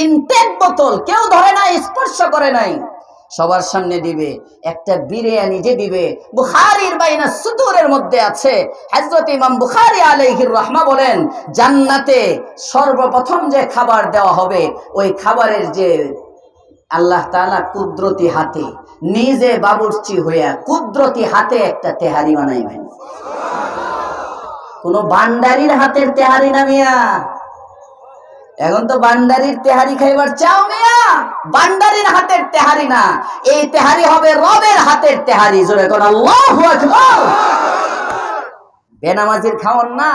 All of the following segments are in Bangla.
ইনটেক বোতল, কেউ ধরে নাই, স্পর্শ করে নাই, সবার সামনে দিবে। একটা বিরিয়ানি যে দিবে, বুখারীর বাইনা সুতুরের মধ্যে আছে, হযরত ইমাম বুখারী আলাইহির রাহমা বলেন, জান্নাতে সর্বপ্রথম যে খাবার দেওয়া হবে, ওই খাবারের যে আল্লাহ তাআলা কুদরতি হাতে নিজে বাবুর্চি হইয়া কুদরতি হাতে একটা তেহারি বানাইবেন। কোন ভান্ডারির হাতের তেহারি না মিয়া। এখন তো ভান্ডারির তেহারি খাইবার চাও মিয়া, ভান্ডারির হাতের তেহারি না, এই তেহারি হবে রবের হাতের তেহারি। জোরে কোন আল্লাহু আকবার। বেনামাজির খাওয়ান না,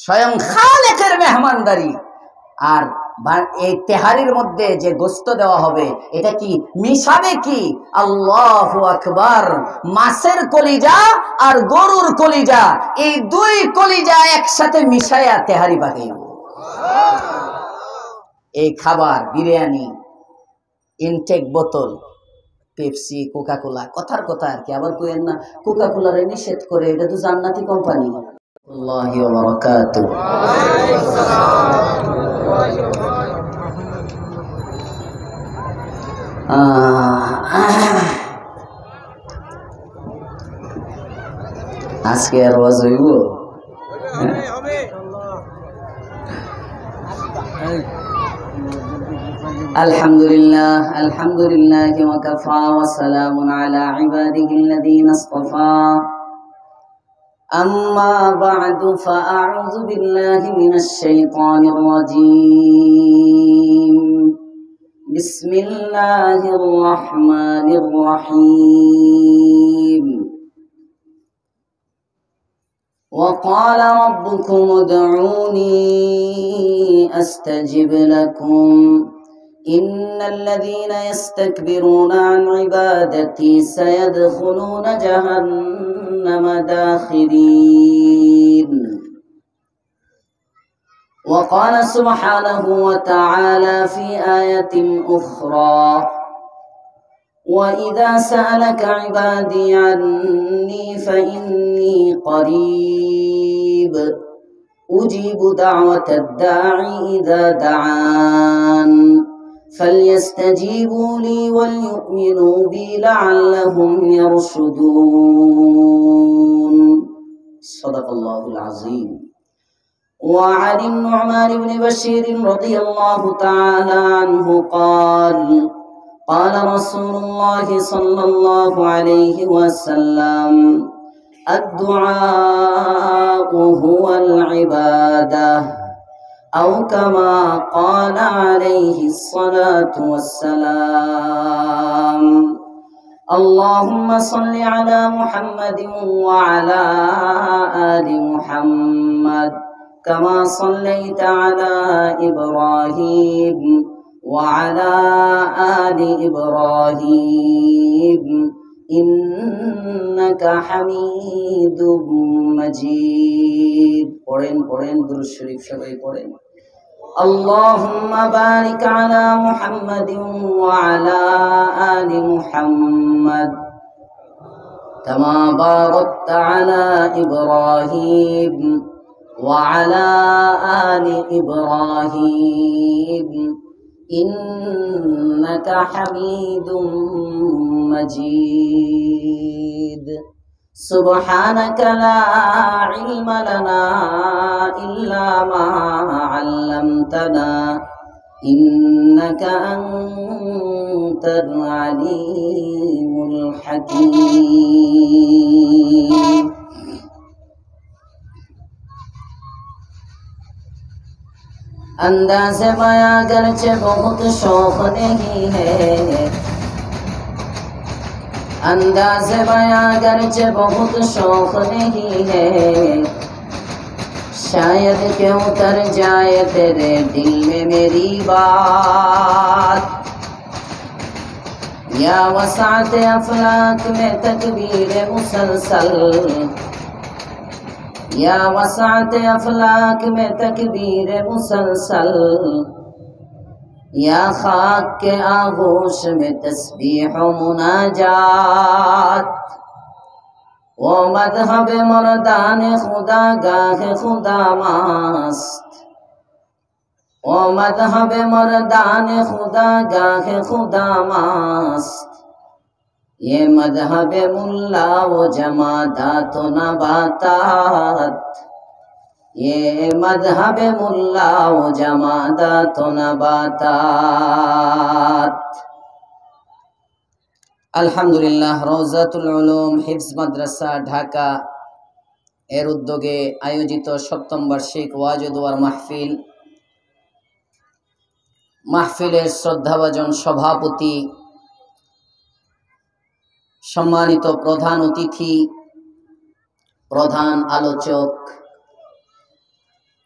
স্বয়ং খালেকের মেহমানদারি। আর এই তেহারির মধ্যে যে গোস্ত দেওয়া হবে, এটা কি মিশাবে কি? আল্লাহু আকবার। মাছের কলিজা আর গরুর কলিজা, এই দুই কলিজা একসাথে মিশায়া তেহারি পাকাইব। এই খাবার, বিরিয়ানি, ইনটেক বোতল, পেপসি, কোকা কোলা, কথার কথা আর কি। আবার কইেন না কোকা কোলারে নিষেধ করে, এটা তো জান্নাতি কোম্পানি। আল্লাহু ওয়া বারাকাতুহু। আজকে আর ওয়াজ হইব? আলহামদুলিল্লাহ, আলহামদুলিল্লাহ ওয়া কাফা ওয়া সালামুন আলা ইবাদিহিল্লাযীনা ইসতাফা। আম্মা বা'দু ফাআউযু বিল্লাহি মিনাশ শাইতানির রাজীম। বিসমিল্লাহির রাহমানির রহিম। وقال ربكم ادعوني أستجب لكم إن الذين يستكبرون عن عبادتي سيدخلون جهنم داخرين. وقال سبحانه وتعالى في آية أخرى وإذا سألك عبادي عني فإني قريب أجيب دعوة الداعي إذا دعان فليستجيبوا لي وليؤمنوا بي لعلهم يرشدون. صدق الله العظيم. وعن النعمان بن بشير رضي الله تعالى عنه قال قال رسول الله صلى الله عليه وسلم الدعاء هو العبادة أو كما قال عليه الصلاة والسلام. اللهم صل على محمد وعلى آل محمد كما صليت على إبراهيم وعلى آل إبراهيم إنك حميد مجيد. পড়েন পড়েন দুরূদ শরীফ সবাই পড়েন। اللهم بارك على محمد وعلى آل محمد كما باركت على إبراهيم وعلى آل إبراهيم إنك حميد مجيد. سبحانك لا علم لنا إلا ما علمتنا إنك أنت العليم الحكيم. अंदाज़ माया गरचे बहुत शौक नहीं है, अंदाज़ माया गरचे बहुत शौक नहीं है, शायद के उतर जाए तेरे दिल में मेरी बात। या वसात अफलाक में तकबीर मुसलसल, या वसात अफलाक में तकबीर मुसलसल, या खाक के आगोश में तस्बीह मुनाजात। वो मذहब मर्दान खुदा गाह खुदा मस्त, ओ मज़हब मर्दान खुदा गाहे खुदा मस्त, ये मज़हब मुल्ला व जमादात व नबातात, ये मज़हब मुल्ला व जमादात व नबातात। আলহামদুলিল্লাহ, রওজাতুল উলুম হিফজ মাদ্রাসা ঢাকা এর উদ্যোগে আয়োজিত সপ্তম বার্ষিক ওয়াজ ও দোয়ার মাহফিলের শ্রদ্ধাভাজন সভাপতি, সম্মানিত প্রধান অতিথি, প্রধান আলোচক,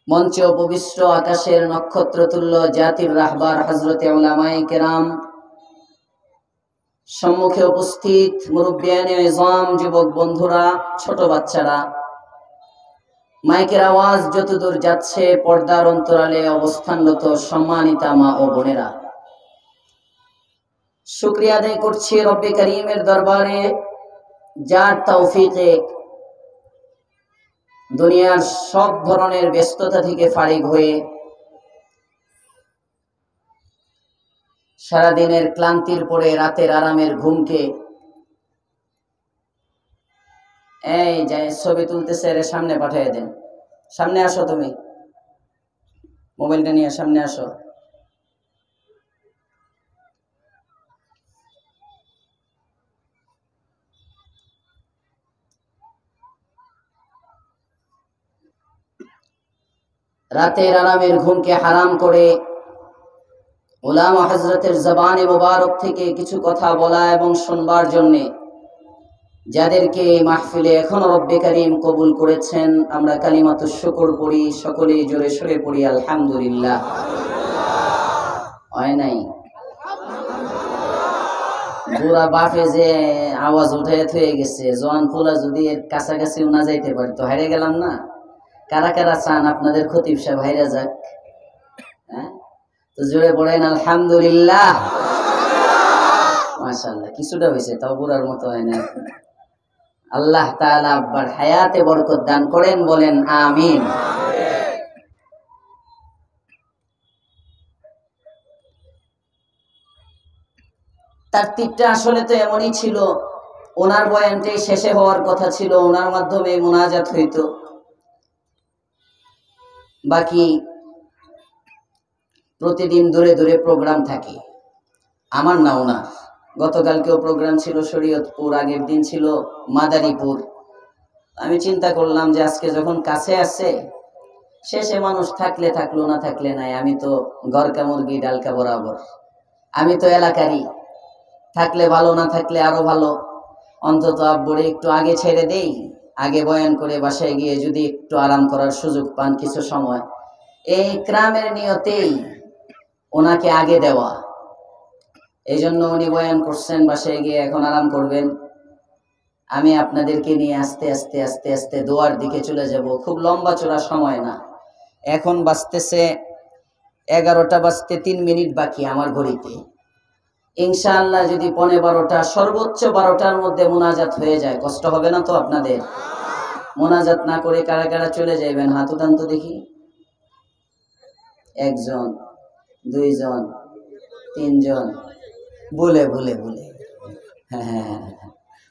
মঞ্চে উপবিষ্ট আকাশের নক্ষত্রতুল্য জাতির রাহবার হযরতে উলামায়ে কেরাম, সম্মুখে উপস্থিত মুরব্বিয়ানে ইজম, যুবক বন্ধুরা, ছোট বাচ্চারা, মাইকের আওয়াজ যতদূর যাচ্ছে পর্দার অন্তরালে অবস্থানরত সম্মানিতা মা ও বোনেরা, শুকরিয়া আদায় করছি রব্বে করিমের দরবারে, যার তৌফিকে দুনিয়ার সব ধরনের ব্যস্ততা থেকে ফারিগ হয়ে সারাদিনের ক্লান্তির পরে রাতের আরামের ঘুমকে, এই যে ছবি তুলতেছে এর সামনে পাঠিয়ে দেন, সামনে আসো, তুমি মোবাইলটা নিয়ে সামনে আসো। রাতের আরামের ঘুমকে হারাম করে উলামা হযরতের জবানে মুবারক থেকে কিছু কথা বলা এবং শুনবার জন্য যাদেরকে মাহফিলে এখনো রব্বে করিম কবুল করেছেন, আমরা কালিমাতুশ শুকর পড়ি, সকলেই জোরে সোরে পড়ি আলহামদুলিল্লাহ। হয় নাই? বুড়া বাপে যে আওয়াজ উঠে হয়ে গেছে, জোয়ান পোলা যদি এর কাছাকাছিও না যাইতে পারতো, হারিয়ে গেলাম না। কারা কারা চান আপনাদের খতিব সাহেব হাইরা যাক? হ্যাঁ, তো জোরে পড়েন আলহামদুলিল্লাহ। মাশাআল্লাহ, কিছুটা হয়েছে, তাও বুড়ার মতো হয় না। আল্লাহ তাআলা আব্বার হায়াতে বরকত দান করেন, বলেন আমিন। তার তীরটা আসলে তো এমনই ছিল, ওনার বয়ানটাই শেষে হওয়ার কথা ছিল, ওনার মাধ্যমে মুনাজাত হইতো, বাকি প্রতিদিন দূরে দূরে প্রোগ্রাম থাকে। আমার না ওনার, গতকালকেও প্রোগ্রাম ছিল শরীয়তপুর, আগের দিন ছিল মাদারীপুর। আমি চিন্তা করলাম যে আজকে যখন কাছে আছে, শেষে মানুষ থাকলে থাকলো, না থাকলে নাই, আমি তো গরকা মুরগি ডালকা বরাবর, আমি তো এলাকারই, থাকলে ভালো, না থাকলে আরো ভালো। অন্তত আব্বুরে একটু আগে ছেড়ে দেই, আগে বয়ান করে বাসায় গিয়ে যদি একটু আরাম করার সুযোগ পান কিছু সময়, এই ইকরামের নিয়তেই ওনাকে আগে দেওয়া। এই জন্য উনি বয়ান করছেন, বাসায় গিয়ে এখন আরাম করবেন, আমি আপনাদেরকে নিয়ে আস্তে আস্তে আস্তে আস্তে দোয়ার দিকে চলে যাব। খুব লম্বা চড়া সময় না, এখন বাজতেছে 11টা বাজতে 3 মিনিট বাকি আমার ঘড়িতে। ইনশাআল্লাহ যদি 12টা, সর্বোচ্চ 12টার মধ্যে মুনাজাত হয়ে যায়, কষ্ট হবে না তো আপনাদের? মুনাজাত না করে কারা কারা চলে যাইবেন? হাত উঠান তো দেখি। 1 জন, 2 জন, 3 জন, বলে বলে বলে, হ্যাঁ,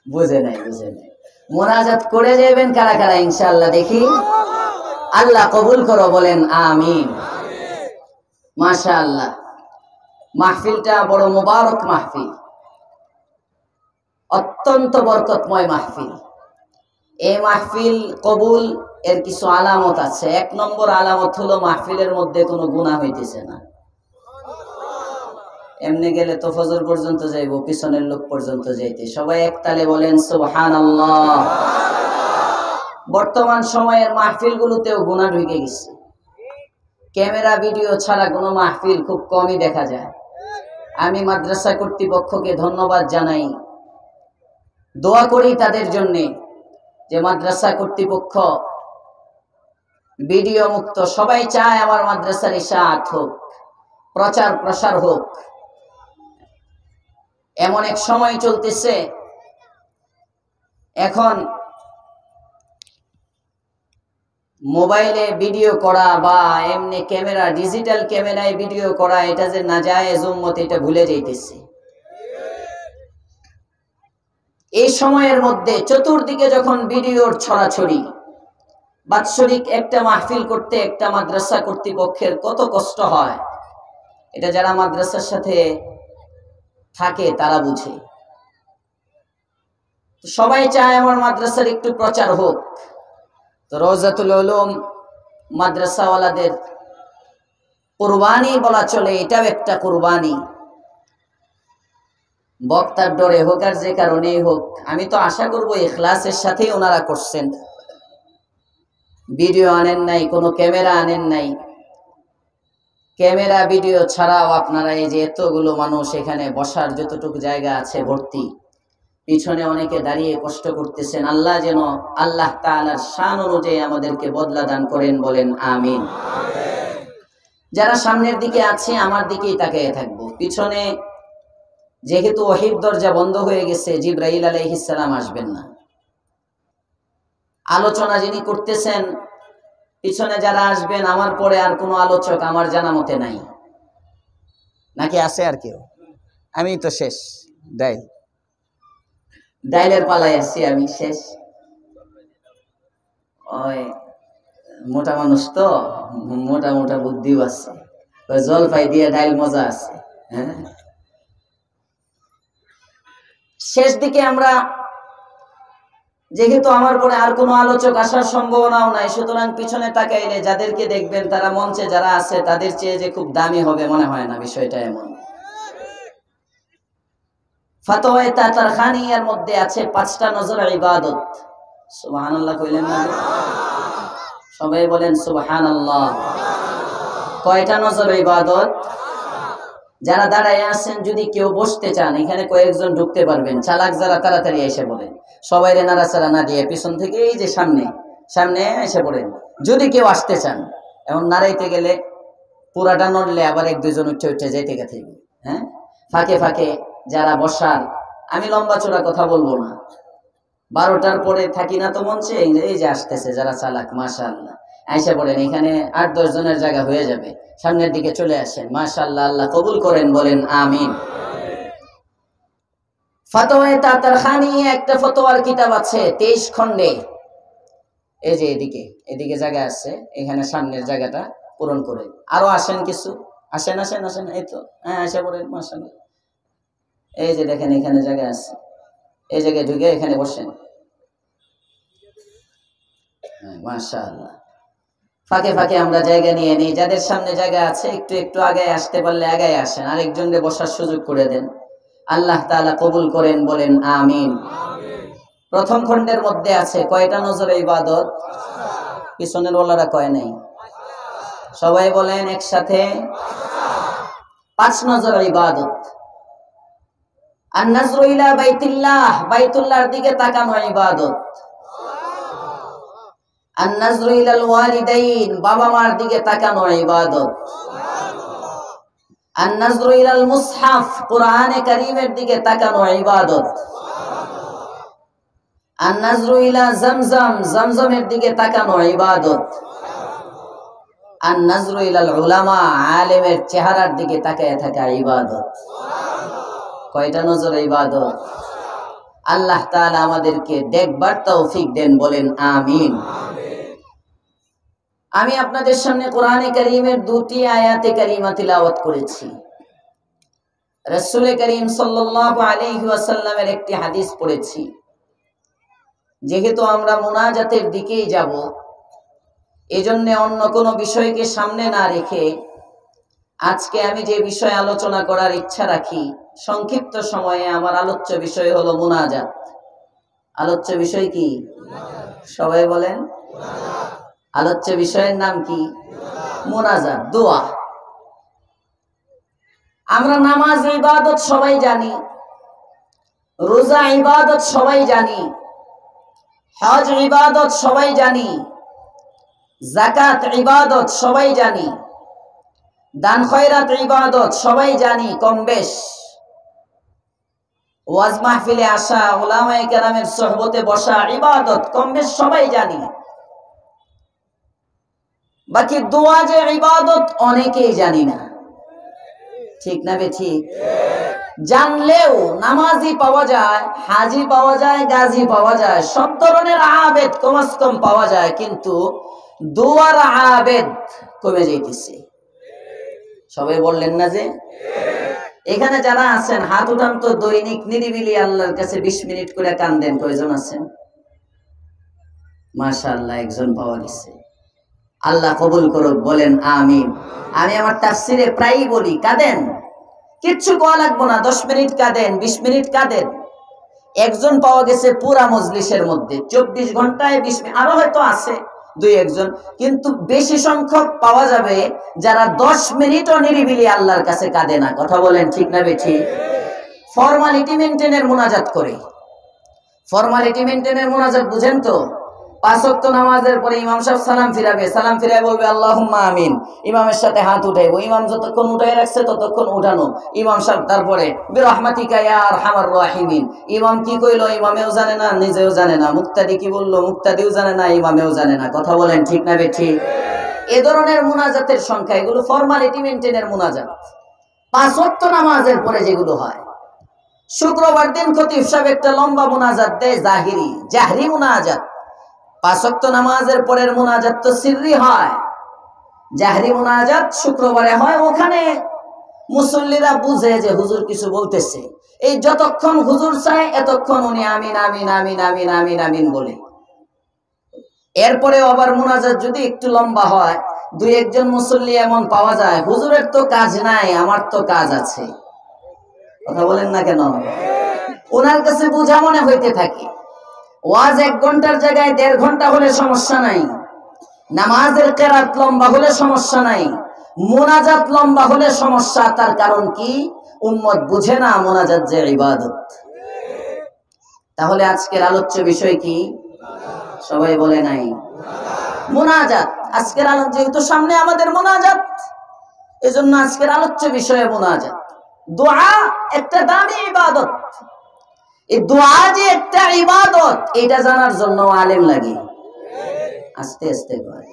বুঝে নাই বুঝে নাই। মুনাজাত করে যাবেন কারা কারা ইনশাআল্লাহ দেখি? আল্লাহ কবুল করো, বলেন আমিন। মাশাআল্লাহ, মাহফিলটা বড় মুবারক মাহফিল, অত্যন্ত বরকতময় মাহফিল। এই মাহফিল কবুল এর কিছু আলামত আছে। 1 নম্বর আলামত হলো মাহফিলের মধ্যে কোনো গুনাহ হইতেছে না। এমনি গেলে তো ফজর পর্যন্ত যাইব, পিছনের লোক পর্যন্ত যাইতে। সবাই একতালে বলেন সুবহানাল্লাহ। বর্তমান সময়ের মাহফিলগুলোতেও গুনাহ ঢুকে গেছে। ক্যামেরা ভিডিও ছাড়া কোনো মাহফিল খুব কমই দেখা যায়। আমি মাদ্রাসা কর্তৃপক্ষকে ধন্যবাদ জানাই, দোয়া করি তাদের জন্য, যে মাদ্রাসা কর্তৃপক্ষ ভিডিও মুক্ত। সবাই চায় আমার মাদ্রাসার ইশাআত হোক, প্রচার প্রসার হোক। এমন এক সময় চলতেছে, এখন মোবাইলে ভিডিও করা বা এমনি ক্যামেরা, ডিজিটাল ক্যামেরায় ভিডিও করা, এটা যে নাজায়েজ উম্মত এটা ভুলে যাইতেছে। এই সময়ের মধ্যে চতুর্দিকে যখন ভিডিওর ছড়াছড়ি, বাৎসরিক একটা মাহফিল করতে একটা মাদ্রাসা কর্তৃপক্ষের কত কষ্ট হয়, এটা যারা মাদ্রাসার সাথে থাকে তারা বুঝে। সবাই চায় আমার মাদ্রাসার একটু প্রচার হোক। তো রওজাতুল উলুম মাদ্রাসাওয়ালাদের কুরবানি বলা চলে, এটাও একটা কুরবানি। বক্তার ডরে হোক আর যে কারণেই হোক, আমি তো আশা করবো ইখলাসের সাথেই ওনারা করছেন। ভিডিও আনেন নাই, কোনো ক্যামেরা আনেন নাই। ক্যামেরা ভিডিও ছাড়াও আপনারা এই যে এতগুলো মানুষ এখানে বসার যতটুকু জায়গা আছে ভর্তি, পিছনে অনেকে দাঁড়িয়ে কষ্ট করতেছেন। আল্লাহ যেন আল্লাহ তাআলার শান অনুযায়ী আমাদেরকে বদলা দান করেন, বলেন আমিন। যারা সামনের দিকে আছে আমার দিকেই তাকিয়ে থাকবো। পিছনে যেহেতু ওহীর দরজা বন্ধ হয়ে গেছে, জিবরাইল আলাইহিস সালাম আসবেন না। আলোচনা যিনি করতেছেন, পিছনে যারা আসবেন, আমার পরে আর কোনো আলোচক আমার জানা মতে নাই। নাকি আছে আর কেউ? আমি তো শেষ, ডাইলের পালায় আসছি আমি, শেষ। ওই মোটা মানুষ তো, মোটা মোটা বুদ্ধিও আছে, ওই জলপাই দিয়ে ডাইল মজা আছে। হ্যাঁ, শেষ দিকে আমরা, যেহেতু আমার পরে আর কোনো আলোচক আসার সম্ভাবনাও নাই, সুতরাং পিছনে তাকাইলে যাদেরকে দেখবেন তারা মঞ্চে যারা আছে তাদের চেয়ে যে খুব দামি হবে মনে হয় না, বিষয়টা এমন। ফাতোয়ায়ে তাতারখানিয়ার মধ্যে আছে 5টা নজরের ইবাদত। সুবহানাল্লাহ কইলেন না? সবাই বলেন সুবহানাল্লাহ। কয়টা নজরের ইবাদত? যারা দাঁড়ায় আছেন, যদি কেউ বসতে চান, এখানে কয়েকজন ঢুকতে পারবেন। চালাক যারা তাড়াতাড়ি এসে বলেন, সবাই নাড়াচাড়া না দিয়ে পিছন থেকে এই যে সামনে সামনে এসে পড়েন। যদি কেউ আসতে চান, এমন নাড়াইতে গেলে পুরাটা নড়লে আবার 1-2 জন উঠে উঠে যেতে গেছে। হ্যাঁ, ফাঁকে ফাঁকে যারা বসার, আমি লম্বা চোরা কথা বলবো না, 12টার পরে থাকি না তো মঞ্চে। এই যে আসতেছে যারা চালাক, মাশাআল্লাহ, আইসা পড়েন। এখানে 8-10 জনের জায়গা হয়ে যাবে। সামনের দিকে চলে আসেন, মাশাআল্লাহ, আল্লাহ কবুল করেন, বলেন আমিন। ফাতোয়ায়ে তাতারখানিয়া একটা ফতোয়ার কিতাব আছে 23 খণ্ডে। এই যে এদিকে জায়গা আছে, এখানে সামনের জায়গাটা পূরণ করে আরো আসেন কিছু। আসেন আসেন আসেন, এই তো, হ্যাঁ আসা পড়েন, মাশাআল্লাহ। এই যে দেখেন এখানে জায়গা আছে, এই জায়গায় ঢুকে এখানে বসেন। মাশাআল্লাহ। ফাঁকে ফাঁকে আমরা জায়গা নিয়ে নিই। যাদের সামনে জায়গা আছে একটু একটু আগে আসতে পারলে আগায় আসেন, আরেকজনকে বসার সুযোগ করে দেন। আল্লাহ তাআলা কবুল করেন, বলেন আমিন। প্রথম খণ্ডের মধ্যে আছে কয়টা নজরের ইবাদত? পিছনের ওলারা কয় নাই, সবাই বলেন একসাথে, 5 নজরের ইবাদত। আন-নাজরু ইলা বাইতিল্লাহ, বাইতুল্লাহর দিকে তাকানো ইবাদত। আন-নাজরু ইলাল ওয়ালিদাইন, বাবা মার দিকে তাকানো ইবাদত। আন-নাজরু ইলাল মুসহাফ, কোরআনে কারীমের দিকে তাকানো ইবাদত। আন-নাজরু ইলা জামজাম, জামজামের দিকে তাকানো ইবাদত। আন-নাজরু ইলাল উলামা, আলেমের চেহারার দিকে তাকায় থাকা ইবাদত। কয়টা নজর ইবাদত? আল্লাহ তাআলা আমাদেরকে দেখবার তৌফিক দেন, বলেন আমিন। আমি আপনাদের সামনে কোরআনে কারীমের 2টি আয়াতে কারিমা তিলাওয়াত করেছি। রাসূল করিম সাল্লাল্লাহু আলাইহি ওয়াসাল্লামের একটি হাদিস পড়েছি। যেহেতু আমরা মুনাজাতের দিকেই যাব, এজন্য অন্য কোনো বিষয়কে সামনে না রেখে আজকে আমি যে বিষয় আলোচনা করার ইচ্ছা রাখি, সংক্ষিপ্ত সময়ে আমার আলোচ্য বিষয় হলো মুনাজাত। আলোচ্য বিষয় কি? সবাই বলেন। আলোচ্য বিষয়ের নাম কি? মুনাজাত, দোয়া। আমরা নামাজ ইবাদত সবাই জানি, রোজা ইবাদত সবাই জানি, হজ ইবাদত সবাই জানি, যাকাত ইবাদত সবাই জানি, দান খয়রাত ইবাদত সবাই জানি কম বেশ। ওয়াজ মাহফিলে আসা, উলামায়ে কেরামের সোহবতে বসা ইবাদত কম বেশ সবাই জানি। বাকি দোয়া যে ইবাদত অনেকেই জানি না, ঠিক না বে ঠিক? জানলেও নামাজি পাওয়া যায়, হাজি পাওয়া যায়, গাজী পাওয়া যায়, সব ধরনের আবেদ কমাস কম পাওয়া যায়, কিন্তু দোয়ার আবেদ কমে যাইতেছে। সবাই বললেন না যে? এখানে যারা আছেন হাত উঠান তো, দৈনিক নিরিবিলি আল্লাহর কাছে 20 মিনিট করে কান্দেন, কয়জন আছেন? মাশাআল্লাহ, একজন পাওয়া গেছে। আল্লাহ কবুল করুক, বলেন আমিন। আমি আমার তাফসিরে প্রায়ই বলি, কাঁদেন, কিচ্ছু কোয়া লাগবো না, 10 মিনিট কাঁদেন, 20 মিনিট কাঁদেন। একজন পাওয়া গেছে পুরা মজলিসের মধ্যে 24 ঘন্টায় 20 মিনিট, আরো হয়তো আছে দুই একজন, কিন্তু বেশি সংখ্যক পাওয়া যাবে যারা 10 মিনিটও নিরিবিলি আল্লাহর কাছে কাঁদে না। কথা বলেন ঠিক না বেঠি? ফর্মালিটি মেনটেনের মুনাজাত করে। ফর্মালিটি মেনটেনের মুনাজাত বুঝেন তো? 5 ওয়াক্ত নামাজের পরে ইমাম সাহেব সালাম ফিরাবে, সালাম ফিরায় বলবে আল্লাহুম্মা আমিন, ইমামের সাথে হাত উঠাইবো, ইমাম যতক্ষণ উঠাই রাখছে ততক্ষণ উঠানো, ইমাম সাহেব তারপরে বিরহমাতিকা ইয়া আরহামার রাহিমিন। ইমাম কি কইলো ইমামেও জানে না, নিজেও জানে না, মুক্তাদি কি বললো মুক্তাদিও জানে না, ইমামেও জানে না। কথা বলেন ঠিক না বেঠি? এ ধরনের মুনাজাতের সংখ্যা, এগুলো ফর্মালিটি মেনটেনের মুনাজাত। 5 ওয়াক্ত নামাজের পরে যেগুলো হয়, শুক্রবার দিন খতিব সাহেব একটা লম্বা মুনাজাত দেয়, জাহরি মুনাজাত। 5 ওয়াক্ত নামাজের পরের মুনাজাত তো সিররি হয়, জাহরি মুনাজাত শুক্রবারে হয়। ওখানে মুসল্লিরা বুঝে যে হুজুর কিছু বলতেছে, এই যতক্ষণ হুজুর চায় এতক্ষণ উনি আমিন আমিন আমিন আমিন আমিন আমিন বলে। এরপরে আবার মুনাজাত যদি একটু লম্বা হয়, দুই একজন মুসল্লি এমন পাওয়া যায়, হুজুরের তো কাজ নাই, আমার তো কাজ আছে। কথা বলেন না কেন? ওনার কাছে বোঝা মনে হইতে থাকে। ওয়াজ 1 ঘন্টার জায়গায় 1.5 ঘন্টা হলে সমস্যা নাই, নামাজের কেরাত লম্বা হলে সমস্যা নাই, মুনাজাত লম্বা হলে সমস্যা। তার কারণ কি? উম্মত বুঝে না মুনাজাত যে ইবাদত। তাহলে আজকের আলোচ্য বিষয় কি? সবাই বলে নাই মুনাজাত। আজকের আলোচ্য, যেহেতু সামনে আমাদের মুনাজাত, এজন্য আজকের আলোচ্য বিষয় মুনাজাত। দোয়া একটা দামি ইবাদত। এই দোয়া যে একটা ইবাদত, এটা জানার জন্য আলেম লাগে। আস্তে আস্তে করে।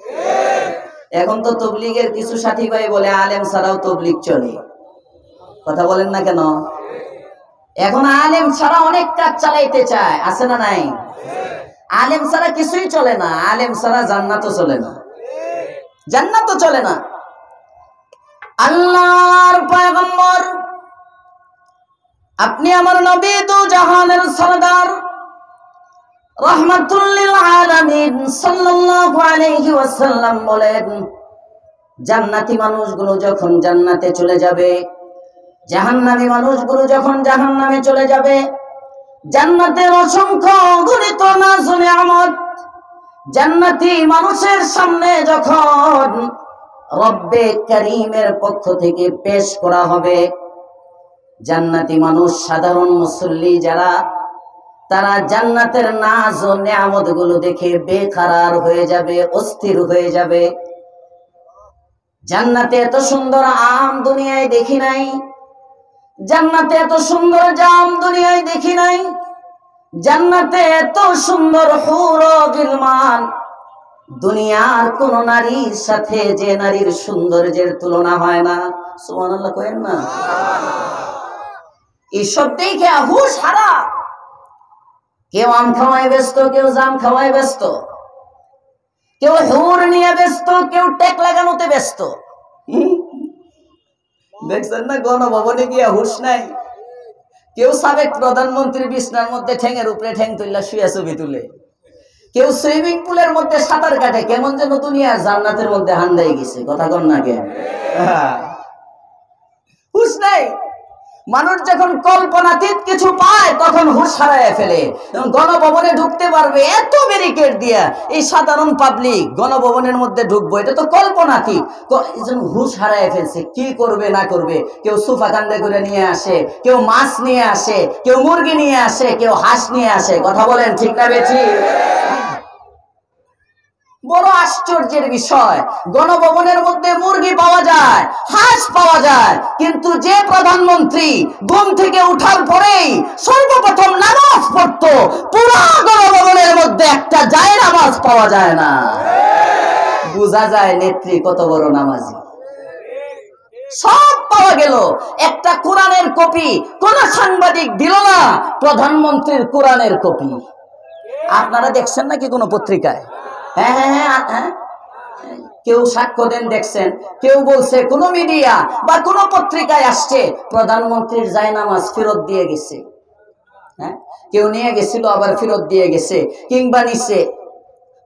এখন তো তবলিগের কিছু সাথী ভাই বলে আলেম ছাড়াও তবলিগ চলে। কথা বলেন না কেন? এখন আলেম ছাড়া অনেক কাজ চালাইতে চায়, আছে না নাই? আলেম ছাড়া কিছুই চলে না, আলেম ছাড়া জান্নাতও চলে না, জান্নাতও চলে না। আল্লাহর পয়গম্বর, আপনি আমার নবী, দু জাহানের সরদার, রাহমাতুল লিল আলামিন সাল্লাল্লাহু আলাইহি ওয়াসাল্লাম বলেন, জান্নাতি মানুষগুলো যখন জান্নাতে চলে যাবে, জাহান্নামী মানুষগুলো যখন জাহান্নামে চলে যাবে, জান্নাতের অসংখ্য অগণিত নাজ ও নিয়ামত জান্নাতি মানুষের সামনে যখন রব্বে কারীমের পক্ষ থেকে পেশ করা হবে, জান্নাতি মানুষ, সাধারণ মুসল্লি যারা, তারা জান্নাতের নাজ ও নিয়ামত গুলো দেখে বেকরার হয়ে যাবে, অস্থির হয়ে যাবে। জান্নাতে এত সুন্দর আম দুনিয়ায় দেখি নাই, জান্নাতে এত সুন্দর জাম দুনিয়ায় দেখি নাই, জান্নাতে এত সুন্দর হুর ও গিলমান দুনিয়ার কোন নারীর সাথে যে নারীর সৌন্দর্যের তুলনা হয় না। সুবহানাল্লাহ কইেন না? এইসব দেখে হুশ হারা, কেউ আম খাওয়ায় ব্যস্ত, কেউ জাম খাওয়ায় ব্যস্ত, কেউ হুর নিয়ে ব্যস্ত, কেউ টেক লাগানোতে ব্যস্ত। দেখছেন না গণভবনে গিয়া হুশ নাই? কেউ সাবেক প্রধানমন্ত্রী বিছনার মধ্যে ঠ্যাঙের উপরে ঠ্যাং তুললা শুয়ে ছবি তুলে, কেউ সুইমিং পুলের মধ্যে সাঁতার কাটে, কেমন যেন দুনিয়ার জান্নাতের মধ্যে হান্দাই গেছে। কথা কন না কেন? হুশ নাই। মানুষ যখন কল্পনাতীত কিছু পায় তখন হুশ হারায় ফেলে। গণভবনে ঢুকতে পারবে এত ব্যারিকেড দিয়া, এই সাধারণ পাবলিক গণভবনের মধ্যে ঢুকবো, এটা তো কল্পনাতীত। হুশ হারায় ফেলছে, কি করবে না করবে। কেউ সোফা কান্দে করে নিয়ে আসে, কেউ মাছ নিয়ে আসে, কেউ মুরগি নিয়ে আসে, কেউ হাঁস নিয়ে আসে। কথা বলেন ঠিক না বেঠি? বড় আশ্চর্যের বিষয়, গণভবনের মধ্যে মুরগি পাওয়া যায়, হাঁস পাওয়া যায়, কিন্তু যে প্রধানমন্ত্রী ঘুম থেকে উঠার পরেই সর্বপ্রথম নামাজ পড়তো, পুরো গণভবনের মধ্যে একটা জায়নামাজ পাওয়া যায় না। বোঝা যায় নেত্রী কত বড় নামাজি। সব পাওয়া গেল, একটা কোরআনের কপি কোন সাংবাদিক দিল না, প্রধানমন্ত্রীর কোরআনের কপি। আপনারা দেখছেন নাকি কোন পত্রিকায়? হ্যাঁ হ্যাঁ হ্যাঁ হ্যাঁ, কেউ সাক্ষ্য দেন দেখছেন, কেউ বলছে কোন মিডিয়া বা কোন পত্রিকায় আসছে প্রধানমন্ত্রীর জায়নামাজ ফেরত দিয়ে গেছে। হ্যাঁ, কেউ নিয়ে গেছিল আবার ফেরত দিয়ে গেছে, কিংবা নিচে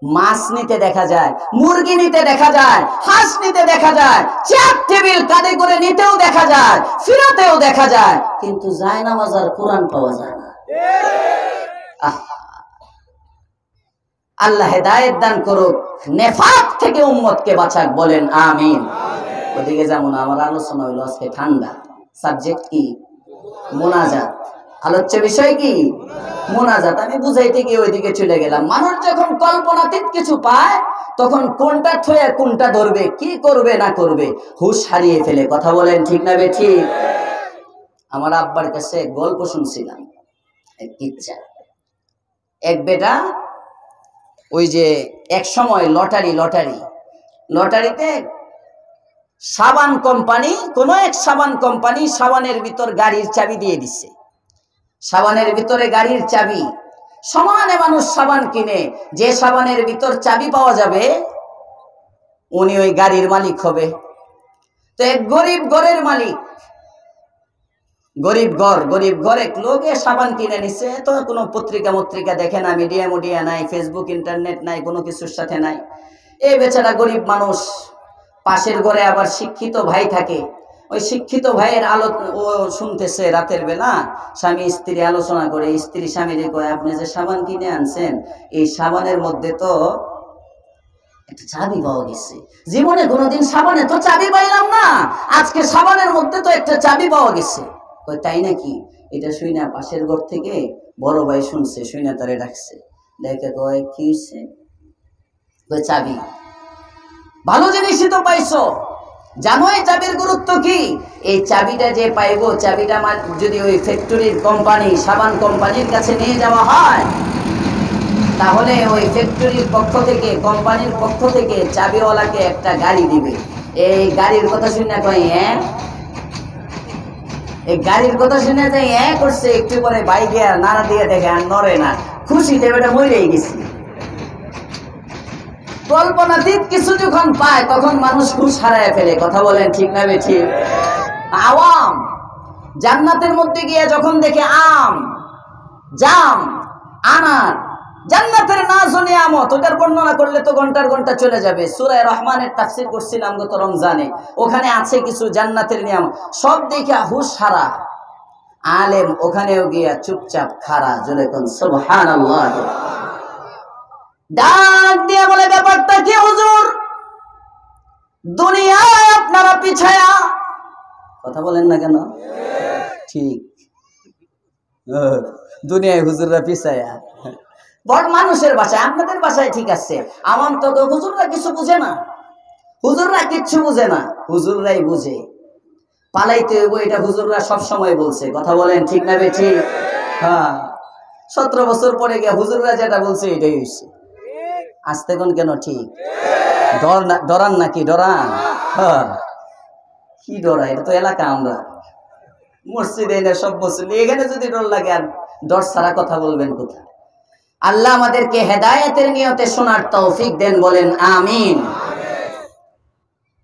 মাছ নিতে দেখা যায়, মুরগি নিতে দেখা যায়, হাঁস নিতে দেখা যায়, চেয়ার টেবিল কাঁধে করে নিতেও দেখা যায়, ফেরতেও দেখা যায়, কিন্তু জায়নামাজ আর কোরআন পাওয়া যায় না। আল্লাহ হেদায়েত দান করুক, নেফাক থেকে উম্মতকে বাঁচাক, বলেন আমিন। ওদিকে যেমন আমার আলোচনা হইল আজকে ঠান্ডা, সাবজেক্ট কি? মোনাজাত। আলোচ্য বিষয় কি? মোনাজাত। আমি বুঝাইতে গিয়ে ওইদিকে চলে গেলাম। মানুষ যখন কল্পনাতীত কিছু পায় তখন কোনটা থয়ে কোনটা ধরবে, কি করবে না করবে হুঁশ হারিয়ে ফেলে। কথা বলেন ঠিক না বেঠিক? আমার আব্বার কাছে গল্প শুনছিলাম, এক ইচ্ছা, এক বেটা ওই যে এক সময় লটারিতে সাবান কোম্পানি, কোন এক সাবান কোম্পানি সাবানের ভিতর গাড়ির চাবি দিয়ে দিচ্ছে। সাবানের ভিতরে গাড়ির চাবি, সমানে মানুষ সাবান কিনে, যে সাবানের ভিতর চাবি পাওয়া যাবে উনি ওই গাড়ির মালিক হবে। তো এক গরিব ঘরের মালিক, গরিব ঘর এক লোকে সাবান কিনে নিচ্ছে। তো কোনো পত্রিকা দেখে না, মিডিয়া নাই, ফেসবুক ইন্টারনেট নাই, কোনো কিছুর সাথে নাই। এই বেচারা গরিব মানুষ, পাশের ঘরে আবার শিক্ষিত ভাই থাকে, ওই শিক্ষিত ভাইয়ের ও শুনতেছে রাতের বেলা স্বামী স্ত্রী আলোচনা করে। স্ত্রী স্বামীরে কয়, আপনি যে সাবান কিনে আনছেন এই সাবানের মধ্যে তো একটা চাবি পাওয়া গেছে, জীবনে কোনোদিন সাবানে তো চাবি পাইলাম না, আজকে সাবানের মধ্যে তো একটা চাবি পাওয়া গেছে। কয় তাই নাকি? এটা শুই না পাশের ঘর থেকে বড় ভাই শুনছে, শুই না তারে ডাকছে, দেখে কয় কি হয়েছে? কয় চাবি। ভালো জিনিসই তো পাইছো, জানো এই চাবির গুরুত্ব কি? এই চাবিটা যে পাইবো, চাবিটা যদি ওই ফ্যাক্টরির কোম্পানি, সাবান কোম্পানির কাছে নিয়ে যাওয়া হয়, তাহলে ওই ফ্যাক্টরির পক্ষ থেকে, কোম্পানির পক্ষ থেকে চাবিওয়ালাকে একটা গাড়ি দিবে। এই গাড়ির কথা শুনে কয় হ্যাঁ, এই গাড়ির কথা শুনে যাই হ্যাঁ করছে, একটু পরে বাইকে আর নাড়া দিয়ে দেখে আর নড়ে না, খুশিতে বেটা মরেই গেছি। কল্পনাতীত কিছু যখন পায় তখন মানুষ হুঁশ হারায় ফেলে। কথা বলেন ঠিক না বেঠিক? আওয়াম জান্নাতের মধ্যে গিয়ে যখন দেখে আম, জাম, আনার, জান্নাতের নাজ ও নিয়ামত, ওটার বর্ণনা করলে তো ঘন্টার ঘন্টা চলে যাবে। সূরা রহমানের তাফসীর করছিলাম গত রমজানে, ওখানে আছে কিছু জান্নাতের নিয়ামত, সব দেখে হুঁশ হারা। আলেম ওখানেও গিয়া চুপচাপ খাড়া, জোরে কোন সুবহানাল্লাহ। ডাক দিয়ে বলে, ব্যাপারটা কি হুজুর? দুনিয়ায় আপনারা পিছায়া। কথা বলেন না কেন? ঠিক, দুনিয়ায় হুজুররা পিছায়া। বড় মানুষের ভাষায়, আপনাদের ভাষায় ঠিক আছে। আমার তো হুজুররা কিছু বুঝে না, হুজুররা কিচ্ছু বুঝে না, হুজুররাই বুঝে। পালাইতে হইব, এটা হুজুররা সব সময় বলছে। কথা বলেন ঠিক না বেঠিক? হ্যাঁ, 17 বছর পরে গিয়ে হুজুররা যেটা বলছে এটাই হয়েছে। আসতে কোন কেন? ঠিক, ডরান নাকি? ডরান? হ্যাঁ, কি ডরা? এটা তো এলাকা, আমরা মসজিদে না সব বছর, এখানে যদি ডর লাগে আর ডর ছাড়া কথা বলবেন কোথায়? আল্লাহ আমাদেরকে হেদায়েতের নিয়তে শোনার তৌফিক দেন, বলেন আমিন।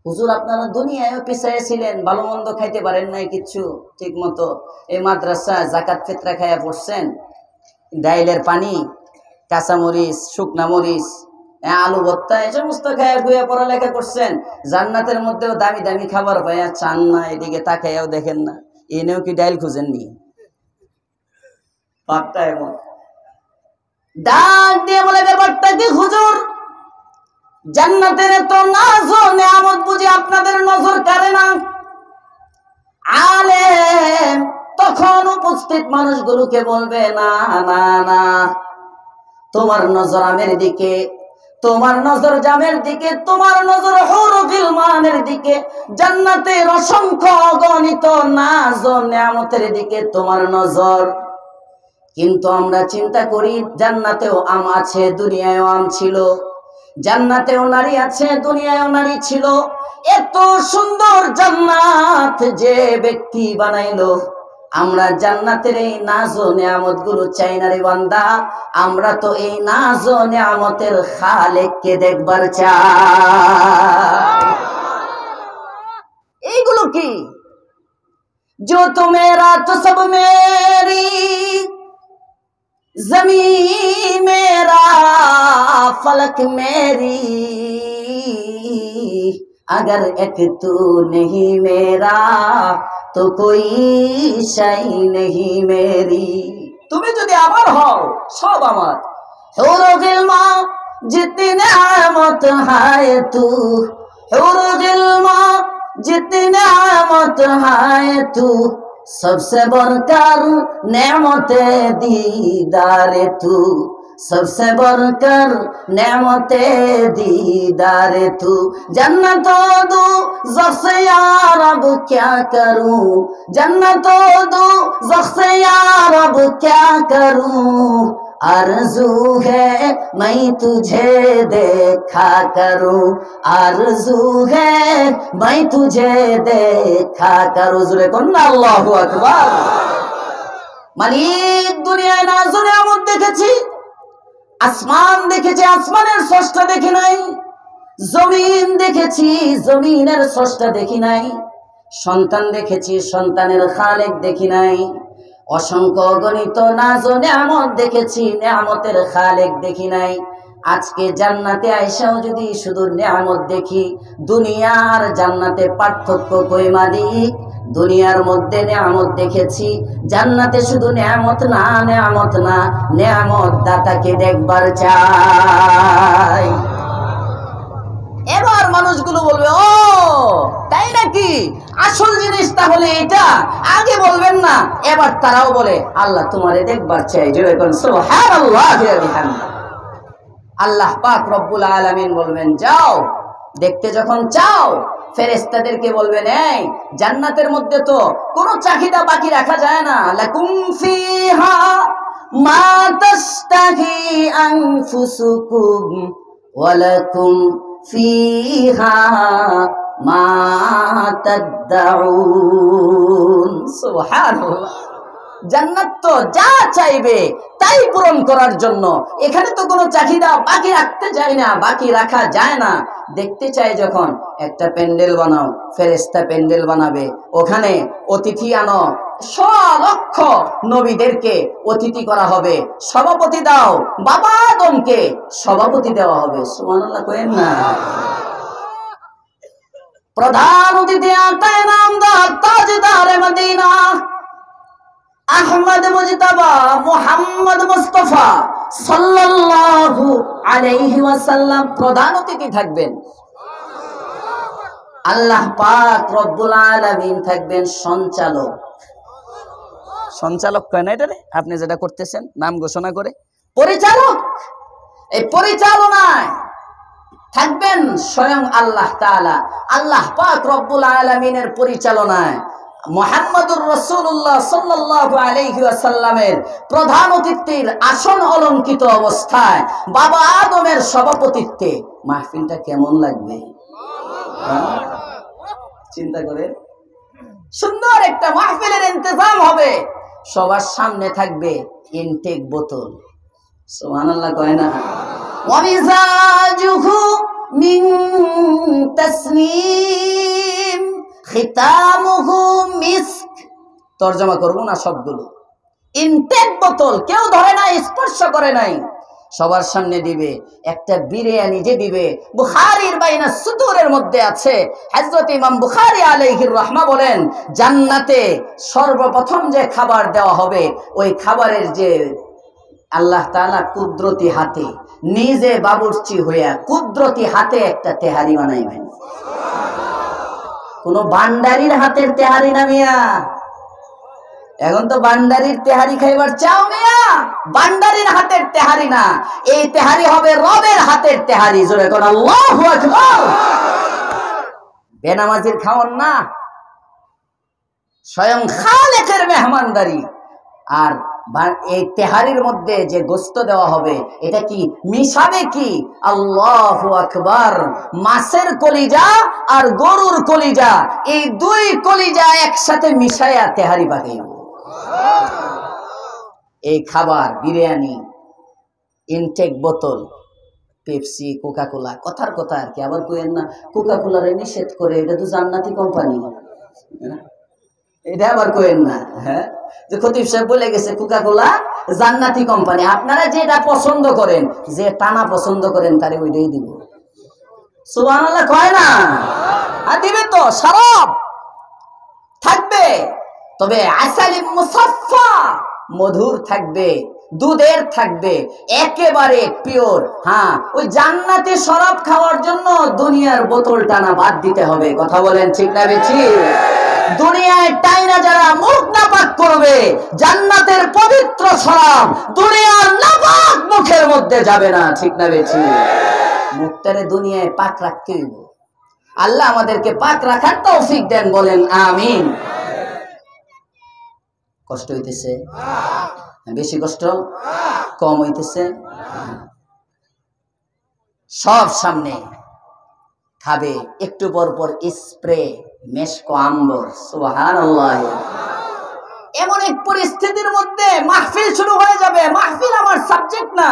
হুজুর আপনারা দুনিয়ায় পিছায় ছিলেন, ভালো মন্দ খাইতে পারেন নাই কিচ্ছু ঠিক মতো, এই মাদ্রাসা জাকাত ফিতরা খাইয়া পড়ছেন, ডাইলের পানি, কাঁচামরিচ, শুকনা মরিচ, আলু ভর্তা, এই সমস্ত খাইয়া গুয়া পড়ালেখা করছেন। জান্নাতের মধ্যেও দামি দামি খাবার পাইয়া চান না, এদিকে তাকাইয়াও দেখেন না, এনেও কি ডাইল খুঁজেননি? পাপটা এমন। ডাক দিয়ে বলে, ব্যাপারটা কি হুজুর? জান্নাতের এত নাজ ও নিয়ামত বুঝি আপনাদের নজর কাড়ে না? আলেম তখন উপস্থিত মানুষগুলোকে বলবে, না না না, তোমার নজর আমের দিকে, তোমার নজর জামের দিকে, তোমার নজর হুরুল মানের দিকে, জান্নাতের অসংখ্য অগণিত নাজ ও নিয়ামতের দিকে তোমার নজর। কিন্তু আমরা চিন্তা করি জান্নাতেও আম আছে, দুনিয়ায়ও আম ছিল, জান্নাতেও নারী আছে, দুনিয়ায়ও নারী ছিল। এত সুন্দর জান্নাত যে ব্যক্তি বানাইলো, আমরা জান্নাতের এই নাজ ও নিয়ামত গুলো চাই না রে বান্দা। আমরা তো এই নাজ ও নিয়ামতের খালেককে দেখবার চাই। এইগুলো কি? जो तो मेरा तो सब मेरी, जमीन मेरा फलक मेरी, अगर एक तू नहीं मेरा तो कोई शय नहीं मेरी। তুমি যদি আমার হও সব আমার। হুরুল গিলমা जितनी नेमत है तू, হুরুল গিলমা जितनी नेमत है तू, सबसे बढ़कर नेमते दीदार तू, सबसे बढ़कर नेमते दीदार तू। जन्नतो दो ज़ख्से यार अब क्या करूं, जन्नतो दो ज़ख्से यार अब क्या करूं, आरज़ू है मैं तुझे देखा करूं, आरज़ू है मैं तुझे देखा करूं। जुरे कन्ना अल्लाहु আকবার। মালিক দুনিয়ায় নাজুর নিয়ামত দেখেছি, আসমান দেখেছি, আসমানের স্রষ্টা দেখি নাই, জমিন দেখেছি, জমিনের স্রষ্টা দেখি নাই, সন্তান দেখেছি, সন্তানের খালেক দেখি নাই, অসংখ্য অগণিত নাজ ও নিয়ামত দেখেছি, নিয়ামতের খালেক দেখি নাই। আজকে জান্নাতে আইসাও যদি শুধু নিয়ামত দেখি, দুনিয়ার জান্নাতে পার্থক্য কই মালিক? দুনিয়ার মধ্যে নিয়ামত দেখেছি, জান্নাতে শুধু নিয়ামত না, নিয়ামত না, নিয়ামত দাতাকে দেখবার চাই। এবার মানুষগুলো বলবে, ও তাই নাকি, আসল জিনিস তাহলে এটা, আগে বলবেন না। এবার তারাও বলে, আল্লাহ তোমারে দেখবার চাই। জোরে বলেন সুবহানাল্লাহি ওয়া বিহামদিহি। আল্লাহ পাক রব্বুল আলামিন বলবেন, যাও দেখতে যখন চাও, ফেরেশতাদেরকে বলবেন, এই জান্নাতের মধ্যে তো কোনো চাহিদা বাকি রাখা যায় না। লাকুম ফিহা মা তাশতাহি আনফুসুকুম ওয়া লাকুম ফিহা মা তাদউন। সুবহানাল্লাহ। জান্নাত তো যা চাইবে তাই পূরণ করার জন্য, এখানে তো কোনো চাহিদা বাকি রাখতে চাই না, বাকি রাখা যায় না। দেখতে চাই যখন, একটা প্যান্ডেল বানাও, ফেরেশতা প্যান্ডেল বানাবে, ওখানে অতিথি আনো, 100 লক্ষ নবীদেরকে অতিথি করা হবে। সভাপতি দাও, বাবা আদমকে সভাপতি দেওয়া হবে। সুবহানাল্লাহ কইেন না। প্রধান অতিথি আতায়ে নামদার তাজদারে মদিনা আহমদ মুজতবা মুহাম্মদ মুস্তাফা সাল্লাল্লাহু আলাইহি ওয়াসাল্লাম প্রধান অতিথি থাকবেন। আল্লাহ পাক রব্বুল আলামিন থাকবেন সঞ্চালক। সঞ্চালক কয় না এটা, আপনি যেটা করতেছেন নাম ঘোষণা করে, পরিচালক। এই পরিচালনায় থাকবেন স্বয়ং আল্লাহ তাআলা। আল্লাহ পাক রব্বুল আলামিনের পরিচালনায় মুহাম্মদুর রাসূলুল্লাহ সাল্লাল্লাহু আলাইহি ওয়াসাল্লামের প্রধান অতিথির আসন অলঙ্কিত অবস্থায় বাবা আদমের সভাপতিত্বে মাহফিলটা কেমন লাগবে? চিন্তা করে, সুন্দর একটা মাহফিলের ইন্তজাম হবে। সবার সামনে থাকবে ইনটেক বোতল। সুবহানাল্লাহ কয় না। ওয়া মিজাজুহু মিন তাসনিম খিতামুহু মিস্ক। তরজমা করব না সবগুলো। ইনটেক বোতল, কেউ ধরে নাই, স্পর্শ করে নাই, সবার সামনে দিবে। একটা বিরিয়ানি যে দিবে, বুখারীর বাইনা সুতুরের মধ্যে আছে। হযরত ইমাম বুখারী আলাইহির রাহমা বলেন, জান্নাতে সর্বপ্রথম যে খাবার দেওয়া হবে, ওই খাবারের যে আল্লাহ তাআলা কুদরতি হাতে নিজে বাবুর্চি হইয়া কুদরতি হাতে একটা তেহারি বানাইবেন। কোন ভান্ডারির হাতের তেহারি না মিয়া। এখন তো ভান্ডারির তেহারি খাইবার চাও মিয়া, ভান্ডারির হাতের তেহারি না, এই তেহারি হবে রবের হাতের তেহারি। জোরে কোন আল্লাহু আকবার। বেনামাজির খাওয়ান না, স্বয়ং খালেকের মেহমানদারি। আর এই তেহারির মধ্যে যে গোস্ত দেওয়া হবে এটা কি মিশাবে কি? আল্লাহু আকবার। মাছের কলিজা আর গরুর কলিজা, এই দুই কলিজা একসাথে মিশায়া তেহারি পাকাইব। এই খাবার বিরিয়ানি, ইনটেক বোতল, পেপসি, কোকা কোলা, কথার কথা আর কি। আবার কইেন না কোকা কোলারে নিষেধ করে, এটা তো জান্নাতি কোম্পানি, এটা আবার কইেন না। হ্যাঁ, যে খতিব সাহেব বলে গেছে কোকা কোলা জান্নাতি কোম্পানি। আপনারা যেটা পছন্দ করেন, যে টানা পছন্দ করেন, তারে ওইটাই দিব। সুবহানাল্লাহ কয় না? আর দিবে তো, শরাব থাকবে, তবে আসালি মুসাফফা, মধুর থাকবে, দুধের থাকবে, একেবারে পিওর। হ্যাঁ, ওই জান্নাতে শরাব খাওয়ার জন্য দুনিয়ার বোতল টানা বাদ দিতে হবে। কথা বলেন ঠিক না বেঠি? দুনিয়ায় টাইনা যারা মুখ নাপাক করবে, জান্নাতের পবিত্র শরাব দুনিয়ার নাপাক মুখের মধ্যে যাবে না। ঠিক না বেঠি? মুখটারে দুনিয়ায় পাক রাখতে হইব। আল্লাহ আমাদেরকে পাক রাখার তৌফিক দেন, বলেন আমিন। কষ্ট হইতেছে? বেশি কষ্ট? কম হইতেছে? সব সামনে খাবে, একটু পর পর স্প্রে, মেশকো আম্বর। সুবহানাল্লাহ। এমন এক পরিস্থিতির মধ্যে মাহফিল শুরু হয়ে যাবে। মাহফিল আমার সাবজেক্ট না,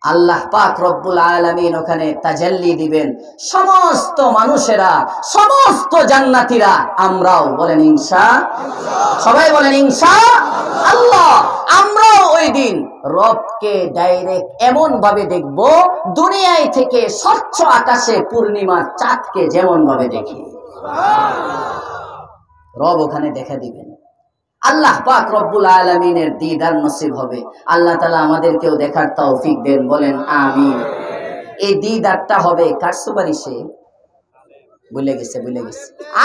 আল্লাহ পাক রব্বুল আলামিন ওখানে তাজাল্লি দিবেন। সমস্ত মানুষেরা, সমস্ত জান্নাতীরা, আমরাও, বলেন ইনশাআল্লাহ। সবাই বলেন ইনশাআল্লাহ। আমরাও ওই দিন রবকে ডাইরেক্ট এমন ভাবে দেখব, দুনিয়ায় থেকে স্বচ্ছ আকাশে পূর্ণিমার চাঁদকে যেমন ভাবে দেখি, রব ওখানে দেখা দিবেন। আল্লাহ পাক রব্বুল আলামিনের দিদার নসিব হবে। আল্লাহ তাআলা আমাদেরকেও দেখার তৌফিক দেন, বলেন আমিন। এই দিদারটা হবে কার সুপারিশে? ভুলে গেছে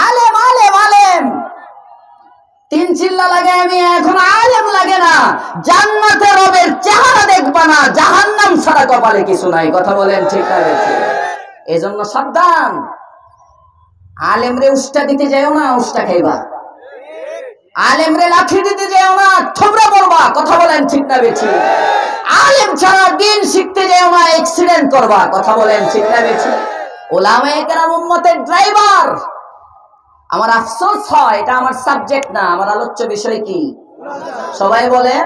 আলেম, আলেম, আলেম। তিন চিল্লা লাগে আমি, এখন আলেম লাগে না। জান্নাতে রবের চেহারা দেখবা না, জাহান্নাম ছাড়া কপালে কিছু নাই। কথা বলেন ঠিক না বেঠিক? এজন্য সাবধান। আলেমরে উষ্টা দিতে যাও না, উষ্টা খাইবা। আলেমরে লাঠি দিতে যাও না, থোবরা পড়বা। কথা বলেন ঠিক না বেঠিক? আলেম ছাড়া দিন শিখতে যাও না, অ্যাক্সিডেন্ট করবা। কথা বলেন ঠিক না বেঠিক? উলামায়ে কেরাম উম্মতের ড্রাইভার। আমার আফসোস হয়, এটা আমার সাবজেক্ট না। আমার আলোচ্য বিষয় কি? সবাই বলেন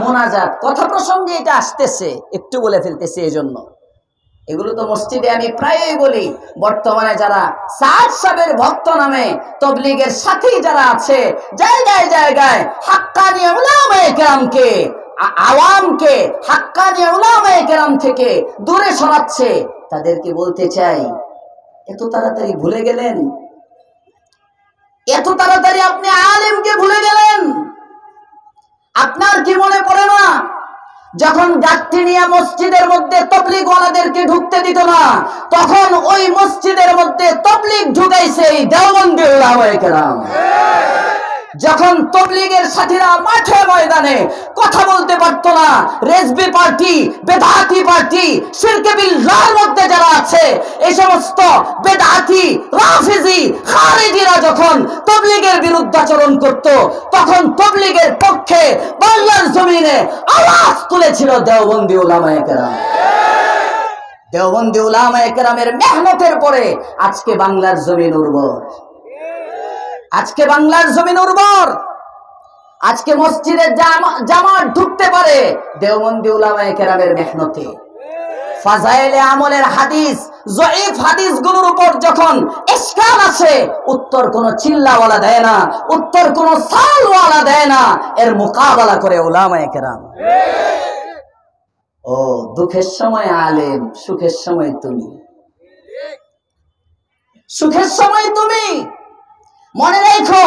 মুনাজাত। কথা প্রসঙ্গে এটা আসতেছে, একটু বলে ফেলতেছি। এজন্য এগুলো তো মসজিদে আমি প্রায়ই বলি। বর্তমানে যারা সাদ সাহেবের ভক্ত নামে তবলিগের সাথেই যারা আছে, জায়গায় জায়গায় হাক্কানি উলামায়ে কেরামকে, আওয়ামকে হাক্কানি উলামায়ে কেরাম থেকে দূরে সরাচ্ছে, তাদেরকে বলতে চাই, এত তাড়াতাড়ি ভুলে গেলেন? এত তাড়াতাড়ি আপনি আলেমকে ভুলে গেলেন? আপনার কি মনে পড়ে না, যখন গাট্টিনিয়া মসজিদের মধ্যে তবলিগ ওয়ালাদেরকে ঢুকতে দিত না, তখন ওই মসজিদের মধ্যে তবলিগ ঢুকাইছে এই দেওবন্দি উলামায়ে কেরাম। যখন তবলিগের সাথীরা মাঠে ময়দানে কথা বলতে পারতো না, রেজবি পার্টি, বেদাতি পার্টি, শিরকে বিল্লাহর মধ্যে যারা আছে, এই সমস্ত বেদাতি, রাফিজি, খারিজিরা যখন তবলিগের বিরুদ্ধাচরণ করত, তখন তবলিগের পক্ষে বাংলার জমিনে আওয়াজ তুলেছিল দেওবন্দি উলামায়ে কেরাম। দেওবন্দি উলামায়ে কেরামের মেহনতের পরে আজকে বাংলার জমিন উর্বর। আজকে বাংলার জমিন উর্বর। আজকে মসজিদে জামাত ঢুকতে পারে দেওবন্দি উলামায়ে কেরামের মেহনতে। ফাজাইলে আমলের হাদিস, জয়ীফ হাদিসগুলোর উপর যখন ইশকাল আসে, উত্তর কোন চিল্লাওয়ালা দেয় না, উত্তর কোন সালওয়ালা দেয় না, এর মোকাবেলা করে উলামায়ে কেরাম। ও দুঃখের সময় আলেম, সুখের সময় তুমি, সুখের সময় তুমি। মনে রেখো,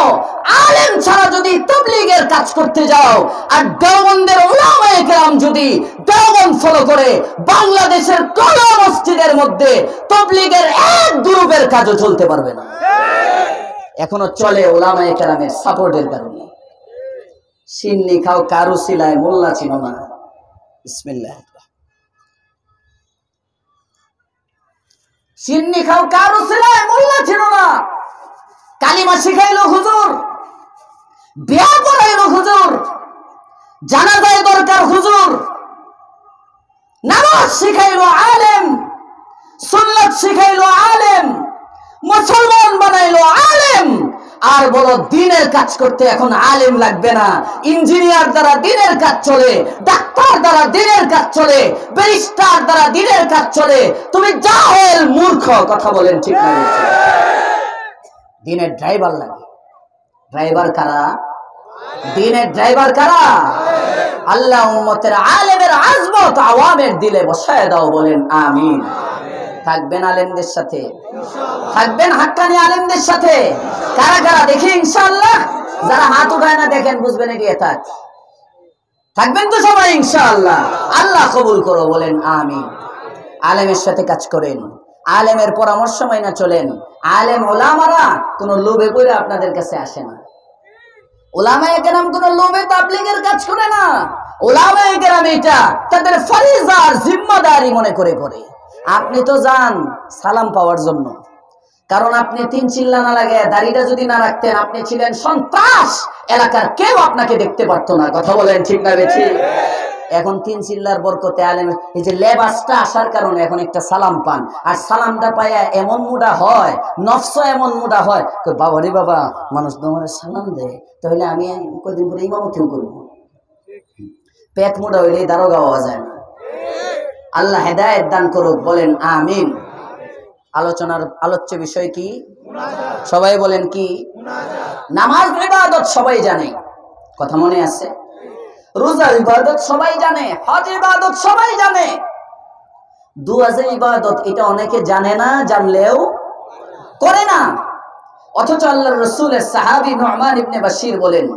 আলেম ছাড়া যদি তাবলীগের কাজ করতে যাও, আর দেওবন্দের উলামায়ে কেরাম যদি দেওবন্দ ফলো করে, বাংলাদেশের কোন মসজিদের মধ্যে তাবলীগের এক গ্রুপের কাজও চলতে পারবে না। এখনো চলে উলামায়ে কেরামের সাপোর্টের কারণে। সিন্নি খাও কারু সিলায়, মোল্লা ছিল না। বিসমিল্লাহ। সিন্নি খাও কারু সিলায়, মোল্লা ছিল না। কালিমা শিখাইলো হুজুর, বিয়া পড়াইলো হুজুর, জানাজায় দরকার হুজুর, নামাজ শিখাইলো আলেম, সুন্নাত শিখাইলো আলেম, মুসলমান বানাইলো আলেম। আর বলো দিনের কাজ করতে এখন আলেম লাগবে না, ইঞ্জিনিয়ার দ্বারা দিনের কাজ চলে, ডাক্তার দ্বারা দিনের কাজ চলে, ব্যারিস্টার দ্বারা দিনের কাজ চলে। তুমি জাহেল মূর্খ, কথা বলেন ঠিক না? দিনের ড্রাইভার লাগে। ড্রাইভার কারা? দিনের ড্রাইভার কারা? আল্লাহ উম্মতের আলেমের আজমত আওয়ামের দিলে বসায় দাও, বলেন আমিন। থাকবেন আলেমদের সাথে, থাকবেন হাক্কানি আলেমদের সাথে। কারা কারা দেখি ইনশাআল্লাহ। যারা হাত উঠায় না দেখেন বুঝবেন এটি এতাত। থাকবেন তো সবাই ইনশাআল্লাহ। আল্লাহ কবুল করো, বলেন আমিন। আলেমের সাথে কাজ করেন, আলেমের পরামর্শ মাইনা চলেন। আলেম ওলামারা কোন লোভে পড়ে আপনাদের কাছে আসে না। ওলামায়ে কেরাম কোন লোভে তাবলীগের কাজ করে না। ওলামায়ে কেরাম এটা তাদের ফরিজা আর জিম্মাদারি মনে করে করে। আপনি তো যান সালাম পাওয়ার জন্য, কারণ আপনি তিন চিল্লা না লাগে দাড়িটা যদি না রাখতেন আপনি ছিলেন সন্ত্রাস, এলাকার কেউ আপনাকে দেখতে পারতো না। কথা বলেন ঠিক না বেঠিক? এখন তিন চিল্লার বরকতে আলেম এই যে লেবাসটা আসার কারণে এখন একটা সালাম পান, আর সালামটা পাইয়া এমন মুডা হয়, নফস এমন মুডা হয়, বাবা রে বাবা, মানুষ তোমার সালাম দেয়, তাহলে আমি কয়দিন পরে ইমামতিও করবো। পেট মুডা হইলে দারোগা হওয়া যায় না। আল্লাহ হেদায়েত দান করুক, বলেন আমিন। আলোচনার আলোচ্য বিষয় কি? সবাই বলেন কি? নামাজ ইবাদত সবাই জানে, কথা মনে আছে? রোজা ইবাদত সবাই জানে, হজ ইবাদত সবাই জানে, দুয়া যে ইবাদত এটা অনেকে জানে না, জানলেও করে না। অথচ আল্লাহর রাসূলের সাহাবী নু'মান ইবনে বাশির বলেন,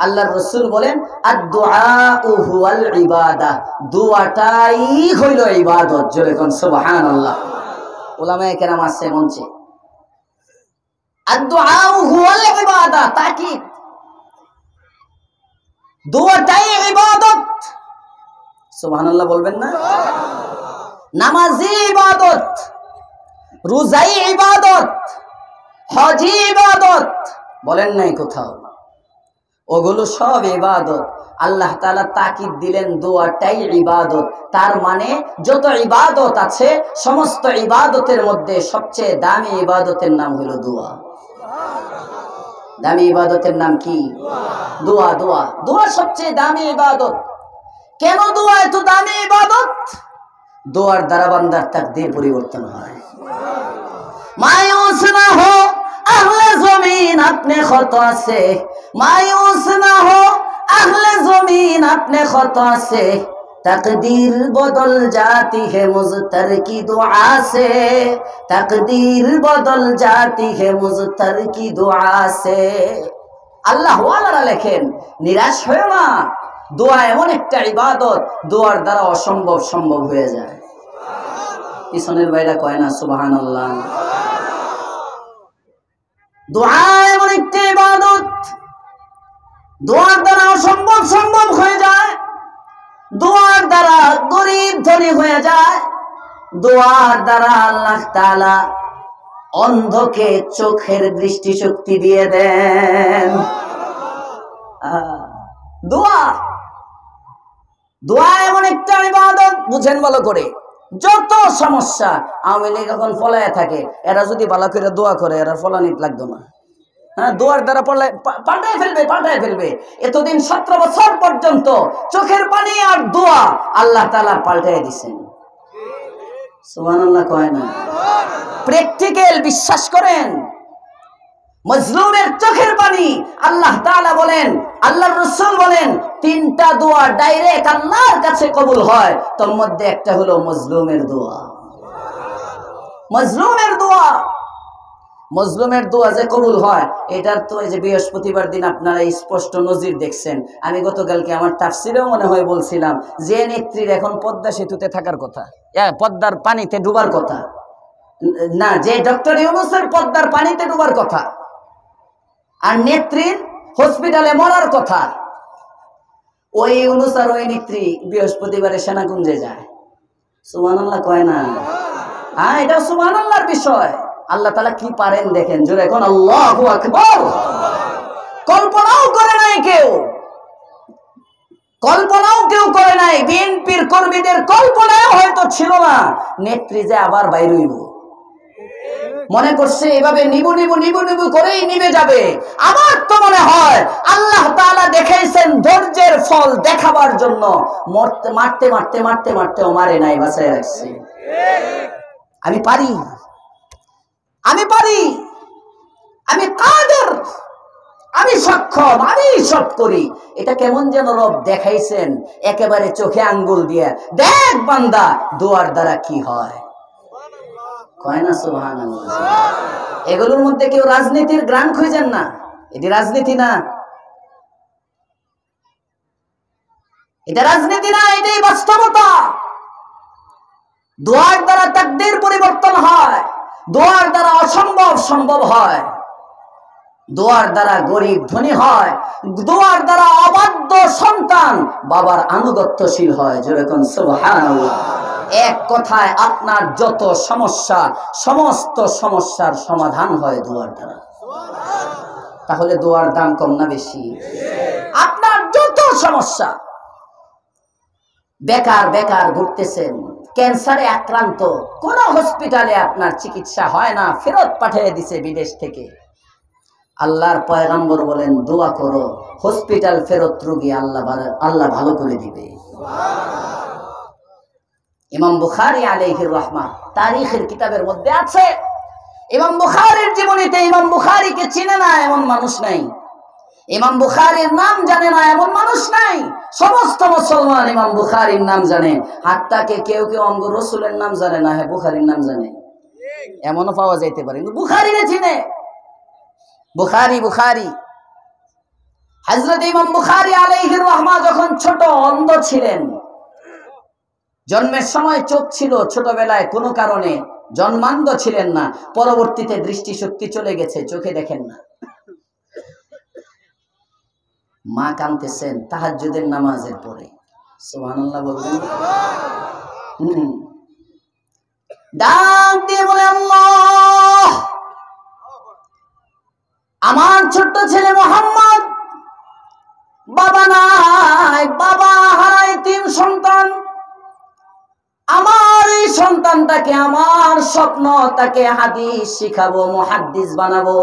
আল্লাহর রাসূল বলেন আদ-দুআউ হুয়াল ইবাদাহ, দুয়াটাই হইল ইবাদত। জোরে কোন সুবহানাল্লাহ। উলামায়ে কেরাম আছে মঞ্চে, আদ-দুআউ হুয়াল ইবাদাহ, তাকিদ, দুয়াটাই ইবাদত। সুবহানাল্লাহ বলবেন না? নামাজি ইবাদত, রোজাই ইবাদত, হজি ইবাদত, বলেন নাই কোথাও? ওগুলো সব ইবাদত। আল্লাহ তাআলা তাকিদ দিলেন দোয়াটাই ইবাদত। তার মানে যত ইবাদত আছে সমস্ত ইবাদতের মধ্যে সবচেয়ে দামি ইবাদতের নাম হলো দোয়া। দামি ইবাদতের নাম কি? দোয়া। দোয়া দোয়া সবচেয়ে দামি ইবাদত। কেন দোয়া এত দামি ইবাদত? দোয়ার দ্বারা বান্দার তাকদীর পরিবর্তন হয়। মায়ুস না হো আহলে জমিন, আপনি খতা से मायूस ना हो अहले जमीन, अपने खता से तकदीर बदल जाती है मुज़तर की दुआ से, तकदीर बदल जाती है मुज़तर की दुआ से। আল্লাহ ওয়ালারা লেখেন, নিরাশ হয়ো না, দোয়া এমন একটা ইবাদত, দোয়ার দ্বারা অসম্ভব সম্ভব হয়ে যায়। পিছনের বাইরা কয় না সুবহানাল্লাহ? দোয়া এমন একটা ইবাদত, দোয়ার দ্বারা অসম্ভব সম্ভব হয়ে যায়, দোয়ার দ্বারা গরিব ধনী হয়ে যায়, দোয়ার দ্বারা আল্লাহ তাআলা অন্ধকে চোখের দৃষ্টিশক্তি দিয়ে দেন। দোয়া দোয়া এমন একটা ইবাদত, বুঝেন ভালো করে। যত সমস্যা, আওয়ামী লীগ এখন ফলায় থাকে, এরা যদি ভালো করে দোয়া করে এরা ফলানি লাগতো না। হ্যাঁ, দোয়ার দ্বারা পাল্টাই ফেলবে। এতদিন 17 বছর পর্যন্ত চোখের পানি আর দোয়া আল্লাহ তাআলা পাল্টাই দিছেন। সুবহানাল্লাহ কয় না? প্র্যাকটিক্যাল বিশ্বাস করেন। মজলুমের চোখের পানি আল্লাহ তাআলা বলেন, আল্লাহর রাসূল বলেন, 3টা দোয়া ডাইরেক্ট আল্লাহর কাছে কবুল হয়, তার মধ্যে একটা হলো মজলুমের দোয়া। মজলুমের দোয়া, মজলুমের দোয়া যে কবুল হয়, এটার তো এই যে বৃহস্পতিবার দিন আপনারা স্পষ্ট নজির দেখছেন। আমি গতকালকে আমার তাফসিরেও মনে হয় বলছিলাম, যে নেত্রীর এখন পদ্মা সেতুতে থাকার কথা, পদ্মার পানিতে ডুবার কথা না, যে ডক্টর ইউনূসের পদ্মার পানিতে ডুবার কথা, আর নেত্রীর হসপিটালে মরার কথা, ওই ইউনূস আর ওই নেত্রী বৃহস্পতিবারে সেনাকুঞ্জে যায়। সুবহানাল্লাহ কয় না? হ্যাঁ, এটা সুবহানাল্লাহর বিষয়। আল্লাহ তাআলা কি পারেন দেখেন, জোরে এখন আল্লাহু আকবার। কল্পনাও করে নাই কেউ। কল্পনাও কেউ করে নাই, বিএনপির কর্মীদের কল্পনায় হয়তো ছিল না নেত্রী যে আবার বাইর হইব। মনে করছে এভাবে নিবু নিবু নিবু নিবু করেই নিবে যাবে। আমার তো মনে হয় আল্লাহ তাআলা দেখাইছেন ধৈর্যের ফল দেখাবার জন্য। মারতে মারতে মারতে মারতে ও মারে নাই, বাঁচায় রাখছে। আমি পারি, আমি পারি, আমি কাদের, আমি সক্ষম, আমি সব করি। এটা কেমন যেন রব দেখাইছেন একেবারে চোখে আঙ্গুল দিয়ে, দেখ বান্দা দোয়ার দ্বারা কি হয়। কয় না সুবহানাল্লাহ। এগুলোর মধ্যে কেউ রাজনীতির গ্রান খুঁজেন না, এটি রাজনীতি না, এটা রাজনীতি না, এটাই বাস্তবতা। দোয়ার দ্বারা তাকদীর পরিবর্তন হয়, দোয়ার দ্বারা অসম্ভব সম্ভব হয়, দোয়ার দ্বারা গরিব ধনী হয়, দোয়ার দ্বারা অবাধ্য সন্তান বাবার আনুগত্যশীল হয়। যেরকম সুবহানাল্লাহ। এক কথায় আপনার যত সমস্যা, সমস্ত সমস্যার সমাধান হয় দোয়ার দ্বারা। তাহলে দোয়ার দাম কম না বেশি? আপনার যত সমস্যা, বেকার বেকার ঘুরতেছেন, ক্যান্সারে আক্রান্ত, কোন হসপিটালে আপনার চিকিৎসা হয় না, ফেরত পাঠিয়ে দিছে বিদেশ থেকে। আল্লাহর পয়গম্বর বলেন দোয়া করো, হসপিটাল ফেরত রোগী আল্লাহ ভালো করে দিবে। ইমাম বুখারী আলাইহির রাহমাহ তারিখের কিতাবের মধ্যে আছে, ইমাম বুখারীর জীবনীতে ইমাম বুখারীকে চিনে না এমন মানুষ নাই, ইমাম বুখারীর নাম জানে না এমন মানুষ নাই। সমস্ত মুসলমান ইমাম বুখারীর নাম জানে, হাত্তাকে কেউ কেউ অঙ্গ রাসূলের নাম জানে না, হ্যাঁ বুখারীর নাম জানে, এমনও পাওয়া যাইতে পারে। কিন্তু বুখারীরে চিনে। বুখারী বুখারী হযরত ইমাম বুখারী আলাইহির রাহমাহ যখন ছোট অন্ধ ছিলেন, জন্মের সময় চোখ ছিল, ছোটবেলায় কোনো কারণে জন্মান্ধ ছিলেন না, পরবর্তীতে দৃষ্টিশক্তি চলে গেছে, চোখে দেখেন না। মা কাঁদতেছেন তাহাজ্জুদের নামাজের পরে, সুবহানাল্লাহ বলবেন। ডাক দিয়ে বলে আল্লাহ, আমার ছোট্ট ছেলে মোহাম্মদ বাবা নাই, বাবা হারায় 3 সন্তান, আমার এই সন্তানটাকে, আমার স্বপ্ন তাকে হাদিস শিখাবো, মুহাদ্দিস বানাবো।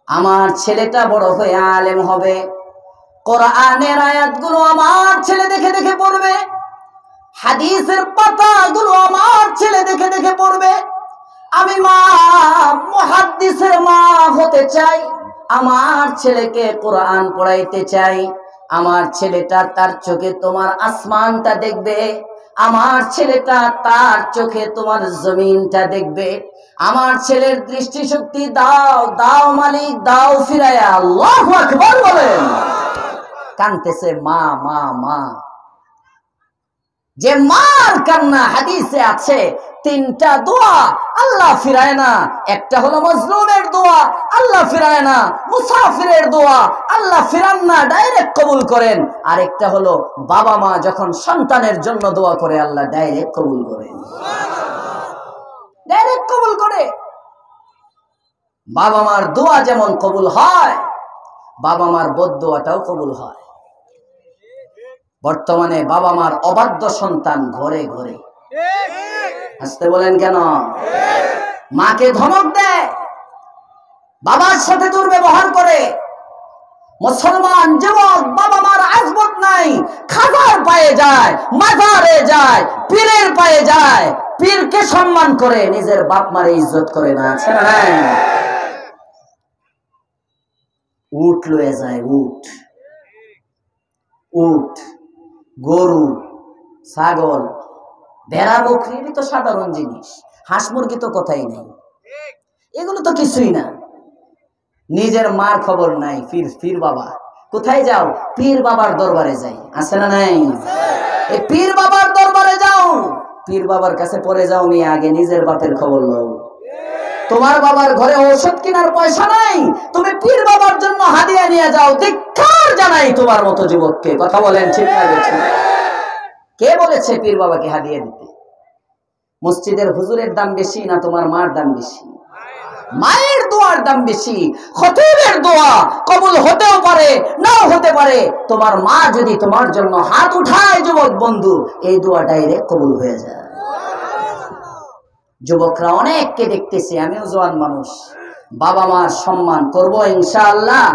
আমার ছেলেটা বড় হয়ে আলেম হবে, কোরআনের আয়াতগুলো আমার ছেলে দেখে দেখে পড়বে, হাদিসের পাতাগুলো আমার ছেলে দেখে দেখে পড়বে। আমি মা, মুহাদ্দিসের মা হতে চাই, আমার ছেলেকে কোরআন পড়াইতে চাই। আমার ছেলেটা তার চোখে তোমার আসমানটা দেখবে, আমার ছেলেটা তার চোখে তোমার জমিনটা দেখবে। আমার ছেলের দৃষ্টিশক্তি দাও, দাও মালিক দাও ফিরায়া। আল্লাহু আকবার বলেন। কাঁদতেছে মা মা মা। যে মার কান্না হাদিসে আছে 3টা দোয়া আল্লাহ ফিরায় না। একটা হলো মজলুমের দোয়া, আল্লাহ ফিরায় না। মুসাফিরের দোয়া আল্লাহ ফিরান না, ডাইরেক্ট কবুল করেন। আরেকটা হলো বাবা মা যখন সন্তানের জন্য দোয়া করে আল্লাহ ডাইরেক্ট কবুল করেন, ডাইরেক্ট কবুল করে। বাবা মার দোয়া যেমন কবুল হয়, বাবা মার বদদোয়াটাও কবুল হয়। বর্তমানে বাবা মার অবাধ্য সন্তান ঘরে ঘরে। আসতে বলেন কেন? মাকে ধমক দেয়, বাবার সাথে দুর্ব্যবহার করে। মুসলমান যুবক বাবা মার আজবত নাই, খাজার পায়ে যায়, মাজারে যায়, পীরের পায়ে যায়, পীরকে সম্মান করে, নিজের বাপ মারে ইজ্জত করে না। আছে না? উট লয়ে যায়, উট, উট, গরু, ছাগল, ভেড়া, বকরি তো সাধারণ জিনিস, হাঁস মুরগি তো কথাই নেই, এগুলো তো কিছুই না। নিজের মার খবর নাই। পীর বাবা কোথায় যাও? পীর বাবার দরবারে যাই। আছে না নাই? এই পীর বাবার দরবারে যাও, পীর বাবার কাছে পরে যাও, মেয়ে আগে নিজের বাপের খবর লও। তোমার বাবার ঘরে ঔষধ কেনার পয়সা নাই, তুমি পীর বাবার জন্য হাদিয়া নিয়ে যাও। ধিক্কার জানাই তোমার মতো যুবককে। কথা বলেন ঠিক না? কে বলেছে পীর বাবাকে হাদিয়া দিতে? মসজিদের হুজুরের দাম বেশি না তোমার মার দাম বেশি? মায়ের দোয়ার দাম বেশি। খতিবের দোয়া কবুল হতেও পারে নাও হতে পারে। তোমার মা যদি তোমার জন্য হাত উঠায় যুবক বন্ধু, এই দোয়া ডাইরেক্ট কবুল হয়ে যায়। যুবকরা অনেককে দেখতেছি, আমিও জওয়ান মানুষ, বাবা মার সম্মান করব ইনশাআল্লাহ,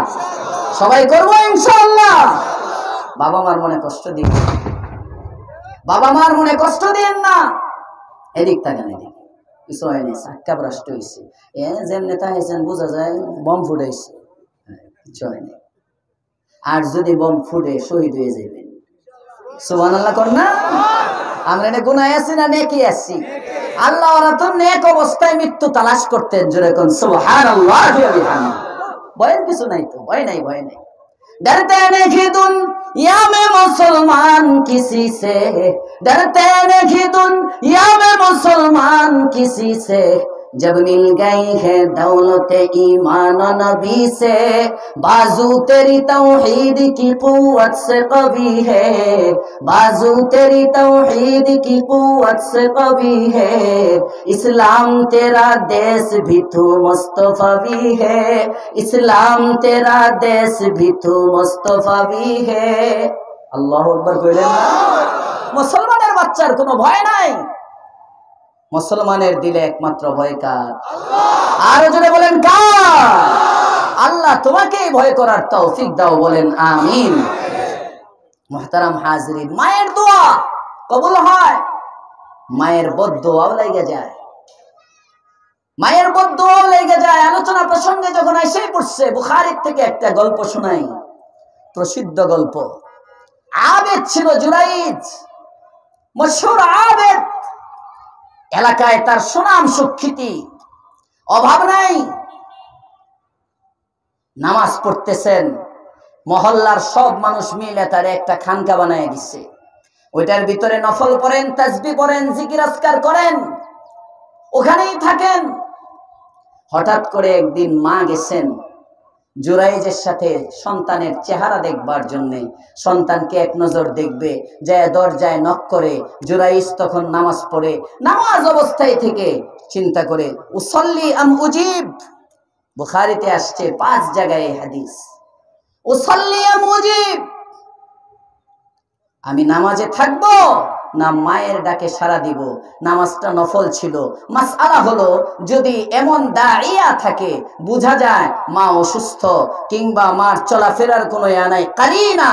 সবাই করব ইনশাআল্লাহ। বাবা মার মনে কষ্ট দিন, বাবা মার মনে কষ্ট দিন না। এদিক তাকান, এদিক কিছু হয়নি, চাক্কা ব্রাস্ট হয়েছে, যেম নেতা হয়েছেন বোঝা যায় বম ফুটাইছে, কিছু হয়নি। আর যদি বম ফুটে শহীদ হয়ে যাবেন, সুবহানাল্লাহ কর না। আমরা এটা গুনায় আছি না নেকি আছি? আল্লাহ ওরা তো নেক অবস্থায় মৃত্যু তালাশ করতেন, জোরে কোন সুবহানাল্লাহ। ভয়ের কিছু নাই তো, ভয় নাই, ভয় নাই। डरते नहीं दुनिया में मुसलमान किसी से, डरते नहीं दुनिया में मुसलमान किसी से, जब मिल गई है दौलत ईमान नबी से, बाजू तेरी तौहीद की कुव्वत से कवी है, बाजू तेरी तौहीद की कुव्वत से कवी है, इस्लाम तेरा देश भी तू मुस्तफा भी है, इस्लाम तेरा देश भी तू मुस्तफा भी है। আল্লাহু আকবার কইলেন না? মুসলমানের বাচ্চার কোনো ভয় নাই, মুসলমানের দিলে একমাত্র ভয় কার? আরো জোরে বলেন কার? আল্লাহ তোমাকেই ভয় করার তৌফিক দাও, বলেন আমিন। মুহতারাম হাজিরিন, মায়ের দোয়া কবুল হয়, মায়ের বদদোয়াও লেগে যায়, মায়ের বদদোয়াও লেগে যায়। আলোচনা প্রসঙ্গে যখন এসে পড়ছে, বুখারীর থেকে একটা গল্প শোনাই, প্রসিদ্ধ গল্প। আবেদ ছিল জুরাইজ, মশহুর আবেদ, এলাকায় তার সুনাম সুখ্যাতি, অভাব নাই। নামাজ পড়তেছেন, মহল্লার সব মানুষ মিলে তার একটা খানকা বানায় দিচ্ছে। ওইটার ভিতরে নফল পড়েন, তাসবিহ পড়েন, জিকির আজকার করেন, ওখানেই থাকেন। হঠাৎ করে একদিন মা গেছেন জুরাইজের সাথে সন্তানের চেহারা দেখবার জন্য, সন্তানকে এক নজর দেখবে, যায় দরজায় নক করে। জুরাইজ তখন নামাজ পড়ে, নামাজ অবস্থায় থেকে চিন্তা করে, উসল্লি আম উজিব। বুখারীতে আসছে 5 জায়গায় হাদিস, উসল্লি আম উজিব, আমি নামাজে থাকবো না মায়ের ডাকে সাড়া দিব। নামাজটা নফল ছিল। মাসআলা হলো, যদি এমন দাইয়া থাকে, বোঝা যায় মা অসুস্থ কিংবা মার চলাফেরার কোনো নাই, কারিনা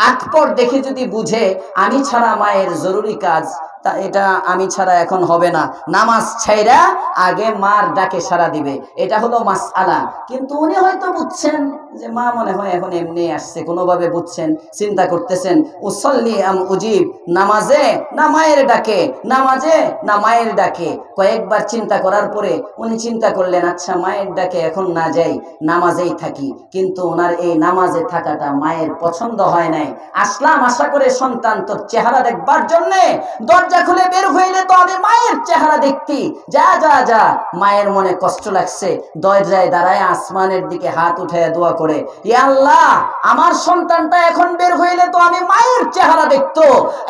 আতপর দেখে যদি বুঝে আমি ছাড়া মায়ের জরুরি কাজ, তা এটা আমি ছাড়া এখন হবে না, নামাজ ছাইরা আগে মার ডাকে সাড়া দিবে। এটা হলো মাসআলা। কিন্তু উনি হয়তো বুঝছেন যে মা মনে হয় এখন এমনি আসছে, কোনোভাবে বুঝছেন, চিন্তা করতেছেন, উসল্লি আম উজিব, নামাজে না মায়ের ডাকে, নামাজে না মায়ের ডাকে। কয়েকবার চিন্তা করার পরে উনি চিন্তা করলেন, আচ্ছা মায়ের ডাকে এখন না যাই, নামাজেই থাকি। কিন্তু ওনার এই নামাজে থাকাটা মায়ের পছন্দ হয় নাই। আসলাম আশা করে সন্তান তোর চেহারা দেখবার জন্যে, দরজা খুলে বের হইলে তো আমি মায়ের চেহারা দেখতি, যা যা যা। মায়ের মনে কষ্ট লাগছে, দরজায় দাঁড়ায় আসমানের দিকে হাত উঠায় দোয়া করে, ইয়া আল্লাহ, আমার সন্তানটা এখন বের হইলে তো আমি মায়ের চেহারা দেখতো,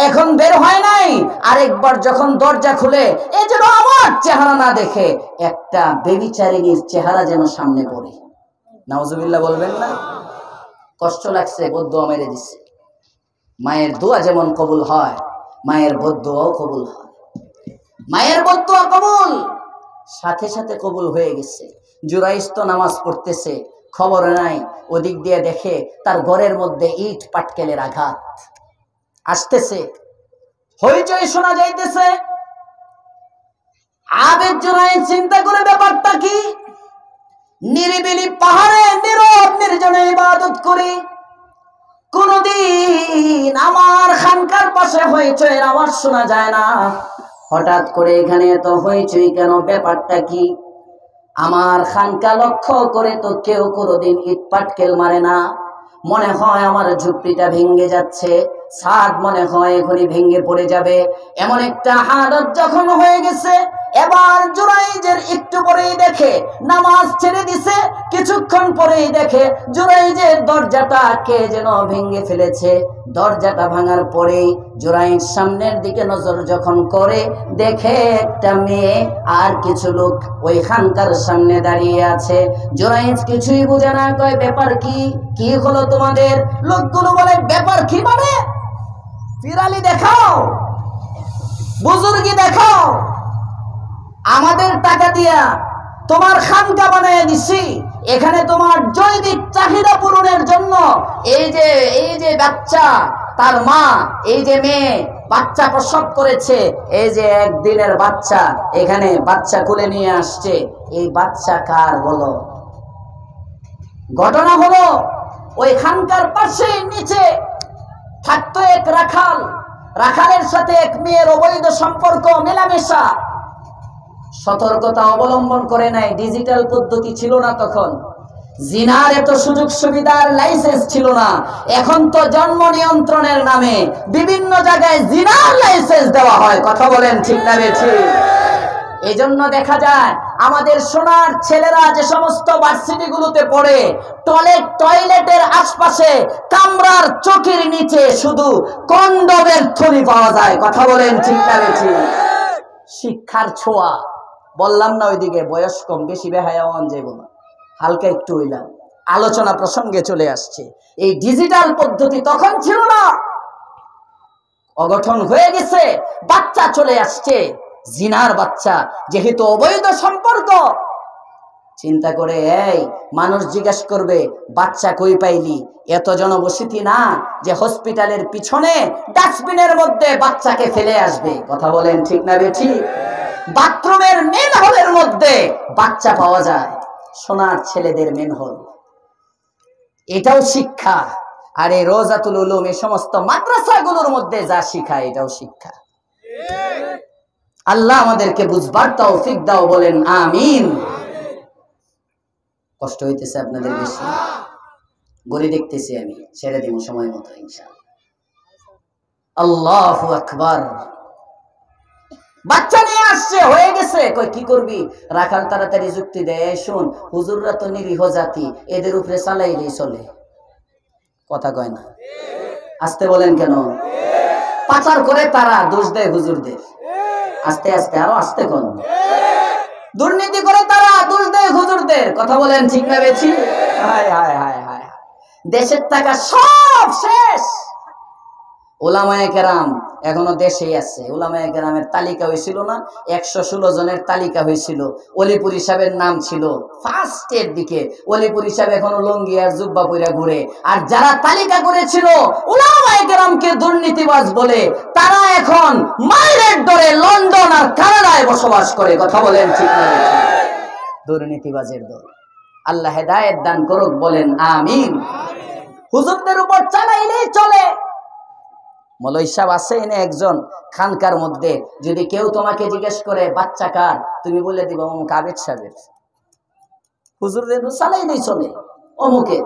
এখন বের হয় নাই। আরেকবার যখন দরজা খুলে, এ যেন আমার চেহারা না দেখে একটা বেবিচারিনীর চেহারা যেন সামনে পড়ে। নাউজুবিল্লাহ বলবেন না? কষ্ট লাগছে, বদদোয়া মেরে দিচ্ছে। মায়ের দোয়া যেমন কবুল হয়, মায়ের বদদোয়াও কবুল হয়। মায়ের বদদোয়া কবুল, সাথে সাথে কবুল হয়ে গেছে। জুরাইজ তো নামাজ পড়তেছে, খবর নাই। ওদিক দিয়ে দেখে তার ঘরের মধ্যে ইট পাটকেলের আঘাত আসতেছে, হইচই শোনা যাইতেছে। আবেদ জুরাইজ চিন্তা করে ব্যাপারটা কি, নিরিবিলি পাহাড়ে নীরব নির্জনে ইবাদত করি, কোনদিন আমার খানকার পাশে হইচইয়ের আওয়াজ শোনা যায় না। হঠাৎ করে এখানে এত হইচই কেন, ব্যাপারটা কি? আমার খানকা লক্ষ্য করে তো কেউ কোনোদিন ইট পাটকেল মারে না। মনে হয় আমার ঝুপড়িটা ভেঙে যাচ্ছে, ছাদ মনে হয় এখনই ভেঙে পড়ে যাবে। এমন একটা হালত যখন হয়ে গেছে, এবার জুরাইজের একটু পরেই দেখে নামাজ ছেড়ে দিছে, কিছুক্ষণ পরেই দেখে জুরাইজের দরজাটা কে যেন ভেঙে ফেলেছে। দরজাটা ভাঙার পরেই জুরাইজ সামনের দিকে নজর যখন করে দেখে একটা মেয়ে আর কিছু লোক ওই খানকার সামনে দাঁড়িয়ে আছে। জুরাইজ কিছুই বুঝে না, কয় ব্যাপার কি, কি হলো তোমাদের? লোকগুলো বলে ব্যাপার কি মানে পিরালি দেখাও, বুজুর্গি দেখাও, আমাদের টাকা দিয়া তোমার খানকা বানিয়ে দিছি, এখানে তোমার জৈবিক চাহিদা পূরণের জন্য এই যে বাচ্চা, তার মা, এই যে মেয়ে বাচ্চা প্রসব করেছে, এই যে একদিনের বাচ্চা, এখানে বাচ্চা কোলে নিয়ে আসছে, এই বাচ্চা কার বলো? ঘটনা হলো ওই খানকার পাশে নিচে থাকতো এক রাখাল, রাখালের সাথে এক মেয়ের অবৈধ সম্পর্ক, মেলামেশা। সতর্কতা অবলম্বন করে নাই, ডিজিটাল পদ্ধতি ছিল না তখন, জিনার এত সুযোগ সুবিধার লাইসেন্স ছিল না। এখন তো জন্ম নিয়ন্ত্রণের নামে বিভিন্ন জায়গায় জিনার লাইসেন্স দেওয়া হয়, কথা বলেন ঠিক না বেঠিক? এই জন্য দেখা যায় আমাদের সোনার ছেলেরা যে সমস্ত ভার্সিটিগুলোতে পড়ে, টয়লেটের আশপাশে কামরার চোখের নিচে শুধু কন্ডোমের থলি পাওয়া যায়, কথা বলেন ঠিক না বেঠিক? শিক্ষার ছোঁয়া, বললাম না ওইদিকে বয়স কম, বেশি বেহায়াওয়ান যাব না, হালকা একটু হইলাম, আলোচনা প্রসঙ্গে চলে আসছে। এই ডিজিটাল পদ্ধতি তখন ছিল না, অগঠন হয়ে গেছে, বাচ্চা চলে আসছে, জিনার বাচ্চা, যেহেতু অবৈধ সম্পর্ক। চিন্তা করে এই মানুষ জিজ্ঞাসা করবে বাচ্চা কই পাইলি? এত জনবসতি না যে হসপিটালের পিছনে ডাস্টবিনের মধ্যে বাচ্চাকে ফেলে আসবে, কথা বলেন ঠিক না বেঠিক? বাথরুমের মেন হলের মধ্যে বাচ্চা পাওয়া যায়, সোনার ছেলেদের মেন হল। এটাও শিক্ষা। আর এই রোজাতুল উলুম, এই সমস্ত মাদ্রাসাগুলোর মধ্যে যা শিখায় এটাও শিক্ষা। আল্লাহ আমাদেরকে বুঝবার তৌফিক দাও, বলেন আমিন। কষ্ট হইতেছে আপনাদের বেশি? গড়ি দেখতেছি আমি, ছেড়ে দিব সময় মতো ইনশাআল্লাহ। আল্লাহু আকবার। বাচ্চা নিয়ে আসছে, হয়ে গেছে, কই কি করবি? রাখাল তাড়াতাড়ি যুক্তি দেয়, শোন হুজুররা তো নিরীহ জাতি, এদের উপরে চালাইলেই চলে, কথা কয় না? আসতে বলেন কেন? পাচার করে তারা, দোষ দেয় হুজুরদের। আস্তে আস্তে, আরো আস্তে কোন? দুর্নীতি করে তারা, দোষ দেয় হুজুরদের, কথা বলেন ঠিক না বেশি? হায় হায় হায় হায়, দেশের টাকা সব শেষ। উলামায়ে কেরাম এখনো দেশেই আছে। উলামায়ে কেরামের তালিকা হয়েছিল না, 116 জনের তালিকা হয়েছিল। অলিপুরি সাহেবের নাম ছিল ফার্স্টের দিকে। অলিপুরি সাহেব এখনো লঙ্গি আর জুব্বা পইরা ঘুরে। আর যারা তালিকা করেছিল উলামায়ে কেরামকে দুর্নীতিবাজ বলে, তারা এখন মায়ের ডরে লন্ডন আর কানাডায় বসবাস করে, কথা বলেন ঠিক না? দুর্নীতিবাজের দল। আল্লাহ হেদায়েত দান করুক, বলেন আমিন। হুজুরদের উপর চালাইলেই চলে। মৌলভী সাহেব আছে এনে একজন খানকার মধ্যে, যদি কেউ তোমাকে জিজ্ঞেস করে বাচ্চা কার, তুমি বলে দিবা অমুক আবেদ সাহেবের। হুজুরদের চালাইলেই চলে, অমুকে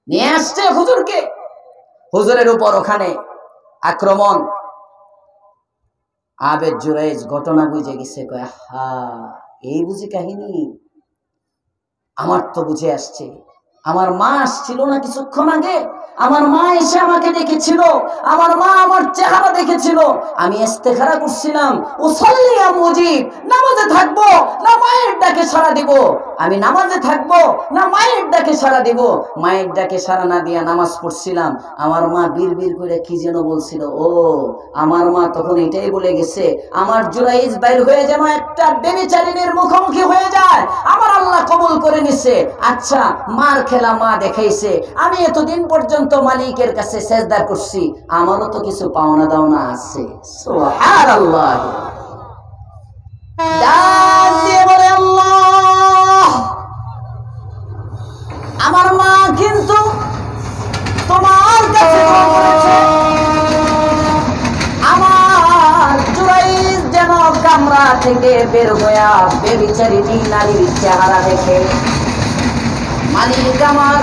নিয়ে আসছে হুজুরকে, হুজুরের উপর ওখানে আক্রমণ। আবেদ জুরাইজ ঘটনা বুঝে গেছে, কয় হা এই বুঝি কাহিনী, আমার তো বুঝে আসছে। আমার মা আসছিল না কিছুক্ষণ আগে, আমার মা এসে আমাকে দেখেছিল, আমার মা আমার চেহারা দেখেছিল, আমি ইস্তেখারা করছিলাম, উসাল্লিয়া মুজিব, নামাজে থাকবো না মায়ের ডাকে সাড়া দিব, আমি নামাজে থাকবো না মায়ের ডাকে সাড়া দিব। মায়ের ডাকে সাড়া না দিয়া নামাজ পড়ছিলাম, আমার মা বিড়বিড় করে কি যেন বলছিল। ও আমার মা তখন এটাই বলে গেছে, আমার জুরাইজ বাইর হয়ে যেন একটা বেবিচারিণীর মুখোমুখি হয়ে যায়, আমার আল্লাহ কবুল করে নিছে। আচ্ছা, মার খেলা মা দেখাইছে, আমি এতদিন পর্যন্ত মালিকের কাছে সেজদা করছি, আমারও তো কিছু পাওনা দাওনা আছে। সুবহানাল্লাহ। ডাক দিয়ে বলে আল্লাহ, আমার মা কিন্তু তোমার কাছে বলেছে, আমার জুরাইজ যেন কামরা থেকে বের হইয়া বেবিচারিণী নারীর চেহারা দেখে। মালিক আমার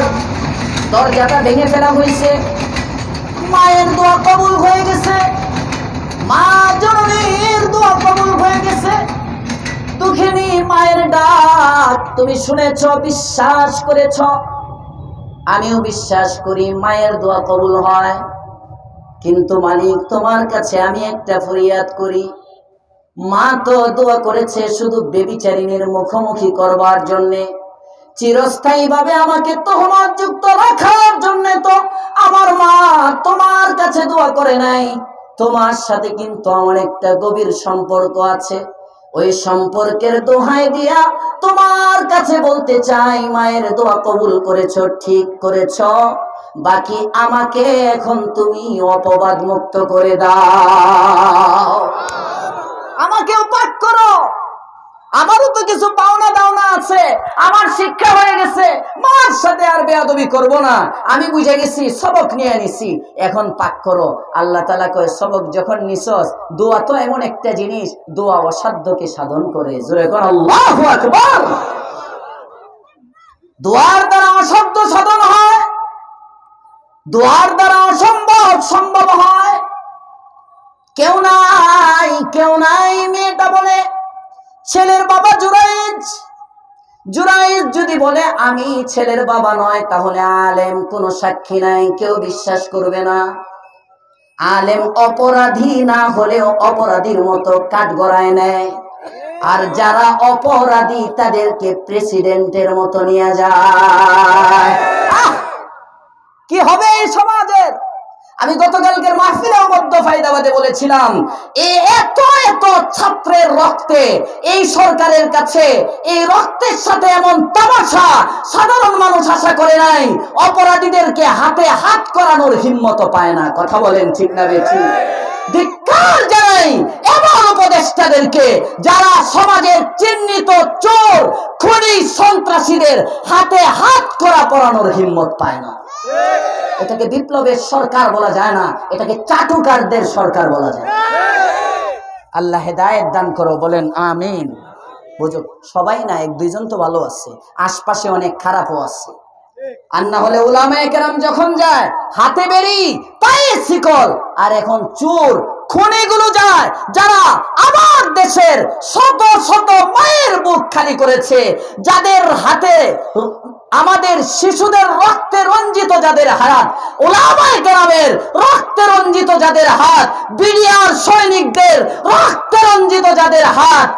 দরজাটা ভেঙে ফেলা হয়েছে, মায়ের দোয়া কবুল হয়ে গেছে। মা জননীর দোয়া কবুল হয়ে গেছে। দুঃখিনী মায়ের ডাক তুমি শুনেছ, বিশ্বাস করেছ, আমিও বিশ্বাস করি মায়ের দোয়া কবুল হয়। কিন্তু মালিক তোমার কাছে আমি একটা ফরিয়াদ করি, মা তো দোয়া করেছে শুধু বেবিচারিণীর মুখোমুখি করবার জন্যে, চিরস্থায়ী ভাবে আমাকে তোহমত যুক্ত রাখার জন্য তো আমার মা তোমার কাছে দোয়া করে নাই। তোমার সাথে কিন্তু আমার একটা গভীর সম্পর্ক আছে। ওই সম্পর্কের দোহাই দিয়া তোমার কাছে বলতে চাই, মায়ের দোয়া কবুল করেছ, ঠিক করেছ, বাকি আমাকে এখন তুমি অপবাদ মুক্ত করে দাও, আমাকেও পাক করো। আমারও তো কিছু পাওনা দাওনা আছে, আমার শিক্ষা হয়ে গেছে, মার সাথে আর বেয়াদবি করব না, আমি বুঝে গেছি, সবক নিয়ে নিছি, এখন পাক করো। আল্লাহ তাআলা কয় সবক যখন নিছস, দোয়া তো এমন একটা জিনিস, দোয়া অসাধ্যকে সাধন করে। জোরে কর আল্লাহু আকবার। দোয়ার দ্বারা অসাধ্য সাধন হয়, দোয়ার দ্বারা অসম্ভব সম্ভব হয়। কেউ নাই মেয়েটা বলে, ছেলের বাবা জুরাইজ যদি বলে আমি ছেলের বাবা নয়, তাহলে আলেম কোনো সাক্ষী নাই, কেউ বিশ্বাস করবে না। আলেম অপরাধী না হলেও অপরাধীর মতো কাঠগড়ায় নেয়, আর যারা অপরাধী তাদেরকে প্রেসিডেন্টের মতো নিয়ে যায়। কি হবে এই সমাজের? আমি গতকালকের মাহফিলেও মধ্য ফায়দাবাদে বলেছিলাম, এত ছাত্রের রক্তে এই সরকারের কাছে, এই রক্তের সাথে এমন তামাশা সাধারণ মানুষ আশা করে নাই। অপরাধীদেরকে হাতে হাত করানোর হিম্মত পায় না। কথা বলেন ঠিক না বেঠিক? ধিক্কার জানাই এমন উপদেষ্টাদেরকে যারা সমাজের চিহ্নিত চোর খুনি সন্ত্রাসীদের হাতে হাত করা পরানোর হিম্মত পায় না। এটাকে বিপ্লবের সরকার বলা যায় না, এটাকে চাটুকারদের সরকার বলা যায়। আল্লাহ হেদায়েত দান করো, বলেন আমিন। বুঝো, সবাই না, এক দুইজন তো ভালো আছে, আশপাশে অনেক খারাপও আছে। আর না হলে উলামায়ে কেরাম যখন যায় হাতে বেরি পায়ে শিকল, আর এখন চোর খুনিগুলো যায় যারা আমার দেশের শত শত মায়ের বুক খালি করেছে, যাদের হাতে আমাদের শিশুদের রক্তে রঞ্জিত যাদের হাত, উলামায়ে কেরামের রক্তে রঞ্জিত যাদের হাত, বিডিআর সৈনিকদের রক্তে রঞ্জিত যাদের হাত,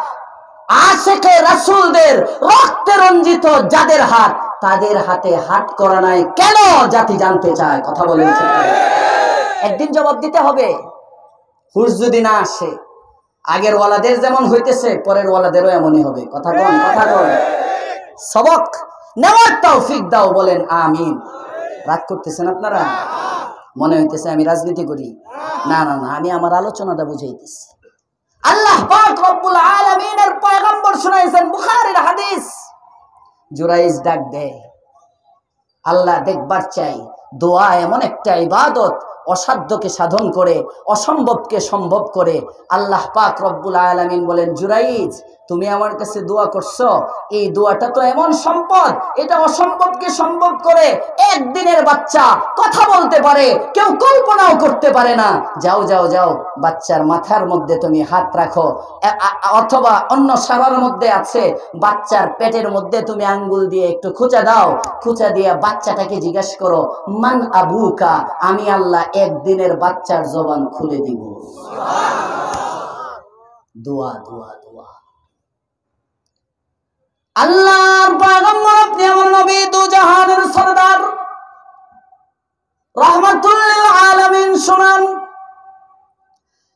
আশিকে রাসূলদের রক্তে রঞ্জিত যাদের হাত, তাদের হাতে হাত করা নাই কেন? জাতি জানতে চায়। কথা বলেন ঠিক? একদিন জবাব দিতে হবে। হুশ যদি না আসে, আগের ওয়ালাদের যেমন হইতেছে পরের ওয়ালাদেরও এমনই হবে। কথা কোন? কথা কোন? সবক নেওয়ার তৌফিক দাও, বলেন আমিন। রাগ করতেছেন আপনারা? মনে হইতেছে আমি রাজনীতি করি? না না না, আমি আমার আলোচনাটা বুঝাইতেছি। আল্লাহ পাক রব্বুল আলামিনের পয়গম্বর শুনাইছেন বুখারীর হাদিস। জুরাইজ ডাক দেয়, আল্লাহ দেখবার চাই, দোয়া এমন একটা ইবাদত, অসাধ্যকে সাধন করে, অসম্ভবকে সম্ভব করে। আল্লাহ পাক রব্বুল আলামিন বলেন, জুরাইজ তুমি আমার কাছে দোয়া করছো, এই দোয়াটা তো এমন সম্পদ, এটা অসম্ভবকে সম্ভব করে। একদিনের বাচ্চা কথা বলতে পারে, কেউ কল্পনাও করতে পারে না। যাও যাও যাও, বাচ্চার মাথার মধ্যে তুমি হাত রাখো, অথবা অন্য সারার মধ্যে আছে, বাচ্চার পেটের মধ্যে তুমি আঙ্গুল দিয়ে একটু খুঁচা দাও, খুঁচা দিয়ে বাচ্চাটাকে জিজ্ঞাসা করো মান আবুকা, আমি আল্লাহ একদিনের বাচ্চার জবান খুলে দিব। দোয়া দোয়া দোয়া। আল্লাহর পয়গম্বর, আপনি আমার নবী, দু জাহানের সরদার, রাহমাতুল লিল আলামিন শুনান।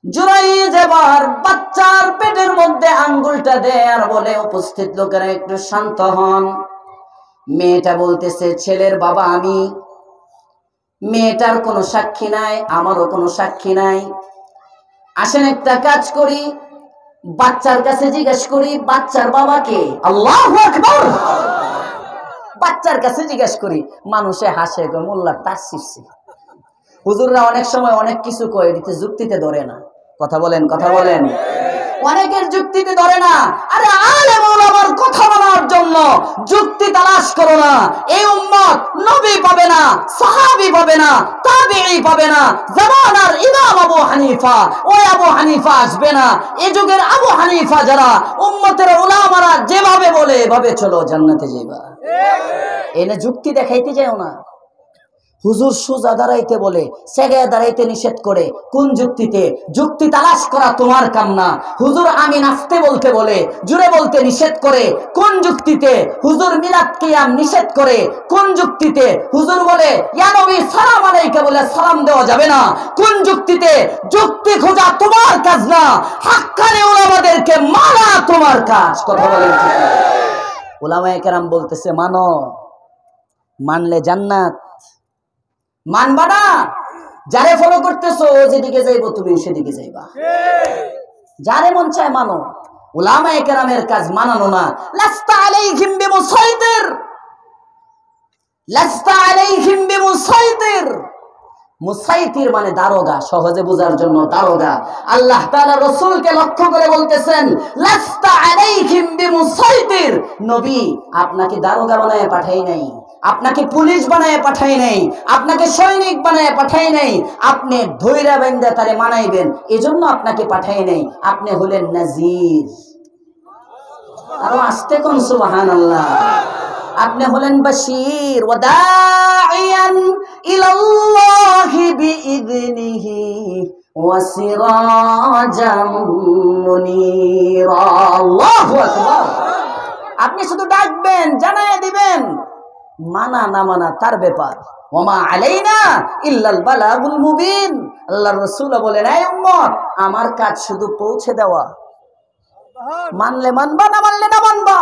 জুরাইজ এবার বাচ্চার পেটের মধ্যে আঙ্গুলটা দেয় আর বলে, উপস্থিত লোকেরা একটু শান্ত হন। মেয়েটা বলতেছে, ছেলের বাবা আমি, মেয়েটার কোনো সাক্ষী নাই, আমারও কোনো সাক্ষী নাই। আসেন একটা কাজ করি, বাচ্চার কাছে জিজ্ঞেস করি বাচ্চার বাবাকে। আল্লাহু আকবার। বাচ্চার কাছে জিজ্ঞেস করি। মানুষে হাসে, মোল্লা তার শিখছে। হুজুররা অনেক সময় অনেক কিছু কয়, দিতে যুক্তিতে ধরে না। কথা বলেন, কথা বলেন। অনেকের যুক্তিতে ধরে না। আরে আলেম আমার কথা বলার জন্য যুক্তি তালাশ করো না। এই উম্মত নবী পাবে না, সাহাবী পাবে না, তাবিঈ পাবে না। জামানার ইমাম আবু হানিফা, ওই আবু হানিফা আসবে না। এই যুগের আবু হানিফা যারা, উম্মতের উলামারা যেভাবে বলে এভাবে চলো, জান্নাতে যাইবা। এনে যুক্তি দেখাইতে যাও না। হুজুর সোজা দাঁড়াইতে বলে, সেগে দাঁড়াইতে নিষেধ করে, কোন যুক্তিতে? যুক্তি তালাশ করা তোমার কাম না। হুজুর আমি নাচতে বলতে বলে, জুড়ে বলতে নিষেধ করে, কোন যুক্তিতে? হুজুর মিলাদ কিয়াম নিষেধ করে, কোন যুক্তিতে? হুজুর বলে ইয়া নবী সালাম আলাইকা বলে সালাম দেওয়া যাবে না, কোন যুক্তিতে? যুক্তি খোঁজা তোমার কাজ না, হাক্কানি উলামাদেরকে মানা তোমার কাজ। কথা বলেন ঠিক না? উলামায়ে কেরাম বলতেছে মানো, মানলে জান্নাত। মানবা না, যারে ফলো করতেছো ও যেদিকে যাইবো তুমি সেদিকে যাইবা। যারে মন চায় মানো, উলামায়ে কেরামের কাজ মানানো না। লাস্তা আলাইহিম বিমুসাইতির, লাস্তা আলাইহিম বিমুসাইতির। মুসাইতির মানে দারোগা, সহজে বোঝার জন্য দারোগা। আল্লাহ তাআলা রাসূলকে লক্ষ্য করে বলতেছেন লাস্তা আলাইহিম বিমুসাইতির। নবী আপনাকে দারোগা বানায় পাঠাই নাই, আপনাকে পুলিশ বানায় পাঠাই নাই, আপনাকে সৈনিক বানায় পাঠাই নাই। আপনি ধৈর্য বান্ধা তারে মানাইবেন, এজন্য আপনাকে পাঠাই নাই। আপনি হলেন নাজির। আরো আস্তে কোন সুবহানাল্লাহ। আপনি হলেন বাশীর ওয়া দাঈয়ান ইলাল্লাহি বিইذনিহি ওয়া সিরাজাম মুনীরা। আল্লাহু আকবার। আপনি শুধু ডাকবেন, জানায় দিবেন, মানা না মানা তার ব্যাপার। ওমা আলাইনা ইল্লাল বালাগুল মুবিন। আল্লাহর রাসূল বলেন এই উম্মত আমার কাজ শুধু পৌঁছে দেওয়া, মানলে মানবা, না মানলে না মানবা।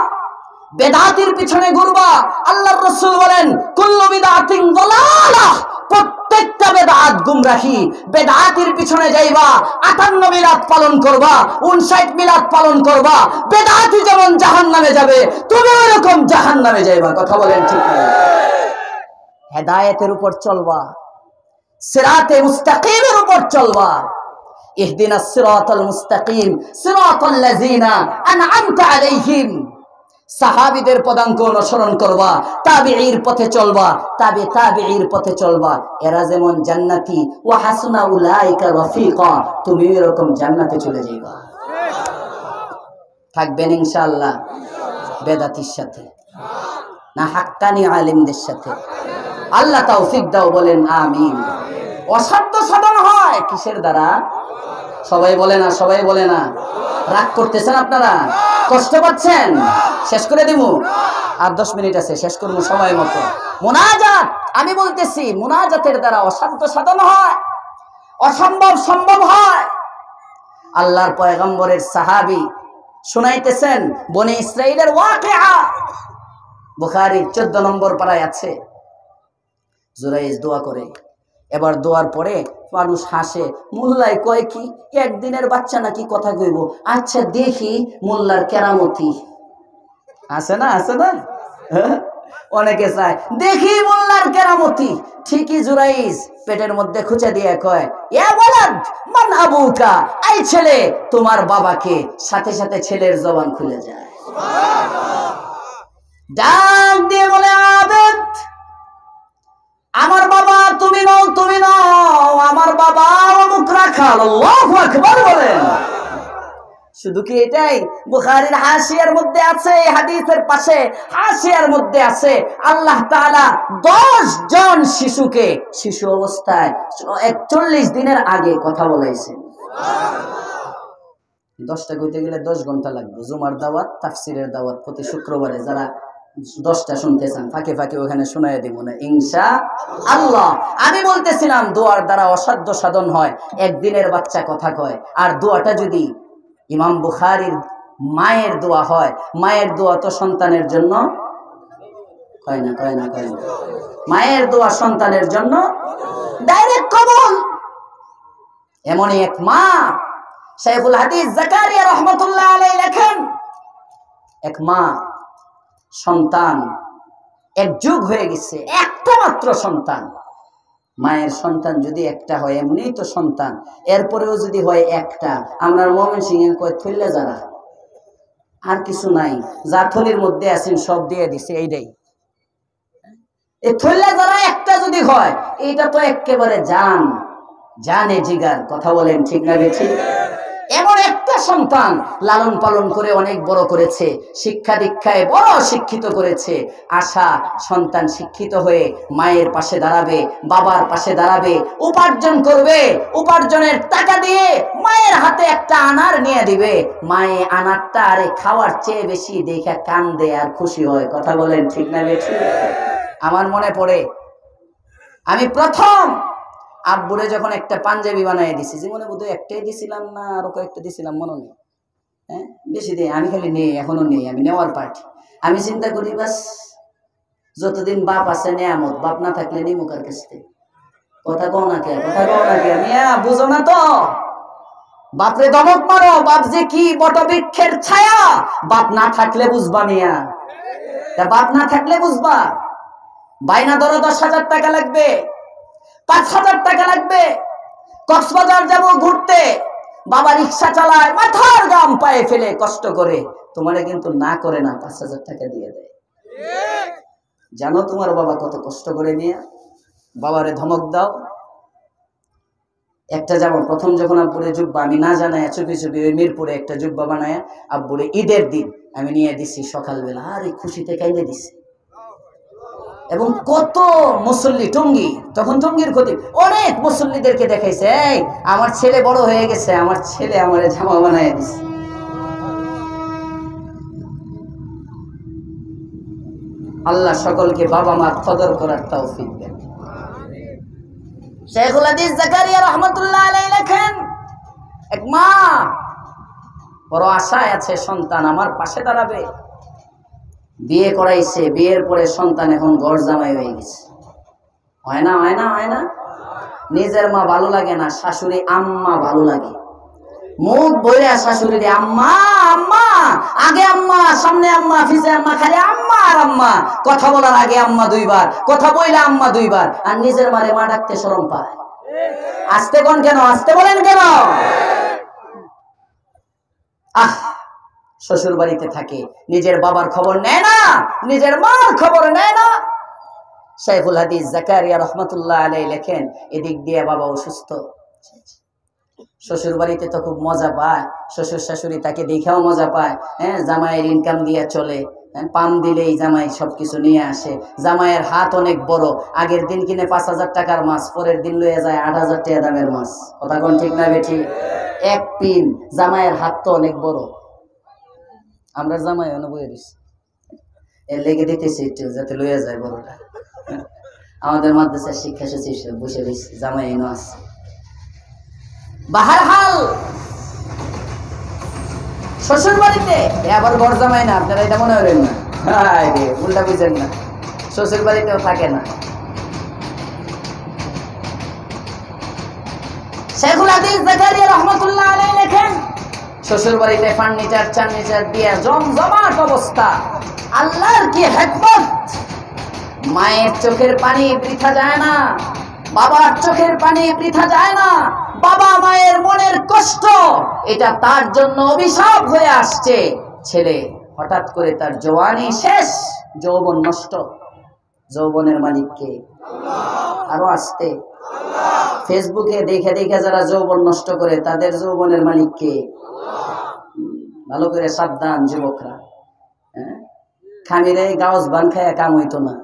বেদাতের পিছনে ঘুরবা। আল্লাহর রাসূল বলেন কুল্লু বিদআতিন দালালাহ, প্রত্যেকটা বেদাত গুমরাহি। বেদাতের পিছনে যাইবা, 58 মিলাদ পালন করবা, 59 মিলাদ পালন করবা। বেদাতি যেমন জাহান্নামে যাবে, তুমি এরকম জাহান্নামে যাইবা। কথা বলেন ঠিক না? হেদায়েতের উপর চলবা, সিরাতে মুস্তাকিমের উপর চলবা। ইহদিনাস সিরাতাল মুস্তাকিম সিরাতাল লাযিনা আন'আমতা আলাইহিম। সাহাবীদের পদাঙ্ক অনুসরণ করবা, তাবিঈর পথে চলবা, তাবিঈর পথে চলবা। এরা যেমন জান্নাতি, ওয়া হাসনা উলাইকা রফিকা, তুমি এরকম জান্নাতে চলে যাইবা। থাকবেন ইনশাআল্লাহ বেদাতির সাথে না হাক্কানি আলেমদের সাথে? আল্লাহ তৌফিক দাও, বলেন আমিন। অসাধ্য সাধন হয় কিসের দ্বারা? সবাই বলে না, সবাই বলে না। রাগ করতেছেন আপনারা? কষ্ট পাচ্ছেন? শেষ করে দিব, আর 10 মিনিট আছে, শেষ করবো সময় মতো। মুনাজাত, আমি বলতেছি মুনাজাতের দ্বারা অসাধ্য সাধন হয়, অসম্ভব সম্ভব হয়। আল্লাহর পয়গম্বরের সাহাবী শুনাইতেছেন বনি ইসরাইলের ওয়াকিয়া। বুখারীর 14 নম্বর পারায় আছে। জুরাইজ দোয়া করে, এবার দোয়ার পরে মানুষ হাসে। মোল্লায় কয় কি, একদিনের বাচ্চা নাকি কথা কইব। আচ্ছা দেখি মোল্লার কেরামতি আছে না, আছে না? অনেকে চায় দেখি মোল্লার কেরামতি। ঠিকই জুরাইজ পেটের মধ্যে খুঁচে দিয়ে কয় ইয়া ওয়ালাদ মান আবুকা, এই ছেলে তোমার বাবাকে। সাথে সাথে ছেলের জবান খুলে যায়। ডাক দিয়ে বলে আবেদ, আমার বাবা তুমি নও, তুমি নও, আমার বাবা অমুক রাখাল। আল্লাহু আকবার বলেন। শুধু কি এটাই? বুখারীর হাসিয়ার মধ্যে আছে, হাদিসের পাশে হাসিয়ার মধ্যে আছে, আল্লাহ তাআলা 10 জন শিশুকে শিশু অবস্থায় 41 দিনের আগে কথা বলাইছেন। 10টা কইতে গেলে 10 ঘন্টা লাগবে। জুমার দাওয়াত, তাফসিরের দাওয়াত প্রতি শুক্রবারে যারা 10টা শুনতে চান ফাঁকে ফাঁকে ওখানে শোনায় দিব না ইনশাআল্লাহ। আমি বলতেছিলাম দোয়ার দ্বারা অসাধ্য সাধন হয়। একদিনের বাচ্চা কথা কয়, আর দোয়াটা যদি ইমাম বুখারীর মায়ের দোয়া হয়, মায়ের দোয়া তো সন্তানের জন্য কয় না, কয় না, কয় না। মায়ের দোয়া সন্তানের জন্য ডাইরেক্ট কবুল। এমনই এক মা, শাইখুল হাদিস জাকারিয়া রাহমাতুল্লাহ আলাইহি লেখেন, এক মা সন্তান এক যুগ হয়ে গেছে, একটা মাত্র সন্তান। মায়ের সন্তান যদি একটা হয় এমনি তো সন্তান, এরপরেও যদি হয় একটা, আমরা ময়মনসিংহে কয় থইলা যারা আর কিছু নাই, যা থলির মধ্যে আছেন সব দিয়ে দিছে। এইটাই এই থইলা যারা একটা যদি হয়, এটা তো একেবারে জানে জিগার। কথা বলেন ঠিক না বেঠিক? এমন একটা সন্তান লালন পালন করে অনেক বড় করেছে, শিক্ষা দীক্ষায় বড় শিক্ষিত করেছে। আশা সন্তান শিক্ষিত হয়ে মায়ের পাশে দাঁড়াবে, বাবার পাশে দাঁড়াবে, উপার্জন করবে, উপার্জনের টাকা দিয়ে মায়ের হাতে একটা আনার নিয়ে দিবে। মায়ে আনারটা আরে খাওয়ার চেয়ে বেশি দেখে কান্দে আর খুশি হয়। কথা বলেন ঠিক না বেঠিক? আমার মনে পড়ে আমি প্রথম আব্বুরে যখন একটা পাঞ্জাবি বানিয়ে দিছি, জীবনে বোধহয় একটাই দিছিলাম না আরো কয়েকটা দিছিলাম মনে নেই, হ্যাঁ বেশি দিই আমি, খালি নেই, এখনো নেই, আমি নেওয়ার পার্টি। আমি চিন্তা করি বাস যতদিন বাপ আছে নেয়ামত, বাপ না থাকলে নি মুখার কাছে। কথা কও না কে, কথা কও না কে, মিয়া বুঝো না তো? বাপরে দমক মারো, বাপ যে কি বটবৃক্ষের ছায়া, বাপ না থাকলে বুঝবা মিয়া, তা বাপ না থাকলে বুঝবা। বাইনা ধরো 10,000 টাকা লাগবে, 5,000 টাকা লাগবে, কক্সবাজার যাব ঘুরতে, বাবা রিক্সা চালায়, মাথার গাম পায়ে ফেলে কষ্ট করে, তোমারে কিন্তু না করে না 5,000 টাকা দিয়ে দেয়। জানো তোমার বাবা কত কষ্ট করে নিয়ে? বাবারে ধমক দাও। একটা যেমন প্রথম যখন আব্বুরে জুব্বা আমি না জানায় চুপি চুপি ওই মিরপুরে একটা জুব্বা বানায় আব্বুরে ঈদের দিন আমি নিয়ে দিছি সকালবেলা, আর এই খুশিতে কাইলে দিছি। এবং কত মুসল্লি, টঙ্গী তখন টঙ্গীর ক্ষতি, অনেক মুসল্লিদেরকে দেখাইছে, এই আমার ছেলে বড় হয়ে গেছে, আমার ছেলে আমার জামা বানায় দিছে। আল্লাহ সকলকে বাবা মা কদর করার তৌফিক দেন। শেখুল হাদিস জাকারিয়া রহমাতুল্লাহ আলাইহি লেখেন, এক মা বড় আশায় আছে সন্তান আমার পাশে দাঁড়াবে, বিয়ে করাইছে, বিয়ের পরে সন্তান এখন ঘর জামাই হয়ে গেছে। হয় না, হয় না, হয় না? নিজের মা ভালো লাগে না, শাশুড়ি আম্মা ভালো লাগে। মুখ বইরা শাশুড়ি রে আম্মা আম্মা, আগে আম্মা, সামনে আম্মা, পিছে আম্মা, খালি আম্মা আর আম্মা। কথা বলার আগে আম্মা 2 বার, কথা বইলে আম্মা 2 বার। আর নিজের মারে মা ডাকতে শরম পায়। আসতে কোন কেন, আসতে বলেন কেন? শ্বশুর বাড়িতে থাকে, নিজের বাবার খবর নেয় না, নিজের মার খবর নেয় না। শেখুল হাদিস জাকারিয়া রহমাতুল্লাহ আলাইহি লেখেন, এদিক দিয়ে বাবা অসুস্থ, শ্বশুর বাড়িতে তো খুব মজা পায়, শ্বশুর শাশুড়ি তাকে দেখেও মজা পায়। হ্যাঁ, জামাইয়ের ইনকাম দিয়ে চলে, পাম দিলেই জামাই সবকিছু নিয়ে আসে। জামাইয়ের হাত অনেক বড়, আগের দিন কিনে 5,000 টাকার মাছ, পরের দিন লয়ে যায় 8,000 টাকা দামের মাছ। কথা কোন ঠিক না বেঠিক? এক পিন, জামাইয়ের হাত তো অনেক বড়। আমরা জামাই বয়ে দিচ্ছি, এর লেগে দিতেছি একটু যাতে লইয়া যায় বড়টা। আমাদের মাদ্রাসার শিক্ষা সচিব বসে রয়েছে, জামাই এনে আছে। বাহারহাল শ্বশুর বাড়িতে আবার ঘর জামাই না, আপনারা এটা মনে করেন না, উল্টা বুঝেন না, শ্বশুর বাড়িতেও থাকে না। শেখুল হাদিস জাকারিয়া রহমাতুল্লাহ আলাইহি লেখেন, শ্বশুর বাড়িতে ফার্নিচার দিয়ে জমজমাট অবস্থা। আল্লাহর কি হিকমত! মায়ের চোখের পানি বৃথা যায় না, বাবার চোখের পানি বৃথা যায় না। বাবা মায়ের মনের কষ্ট, এটা তার জন্য অভিশাপ হয়ে আসছে। ছেলে হঠাৎ করে তার জওয়ানি শেষ, যৌবন নষ্ট। যৌবনের মালিক কে? আরো আসতে ফেসবুকে দেখে দেখে যারা যৌবন নষ্ট করে, তাদের যৌবনের মালিক কে? ভালো করে সাবধান যুবকরা। খামিরে গাউস বান খায় কাম হইতো না।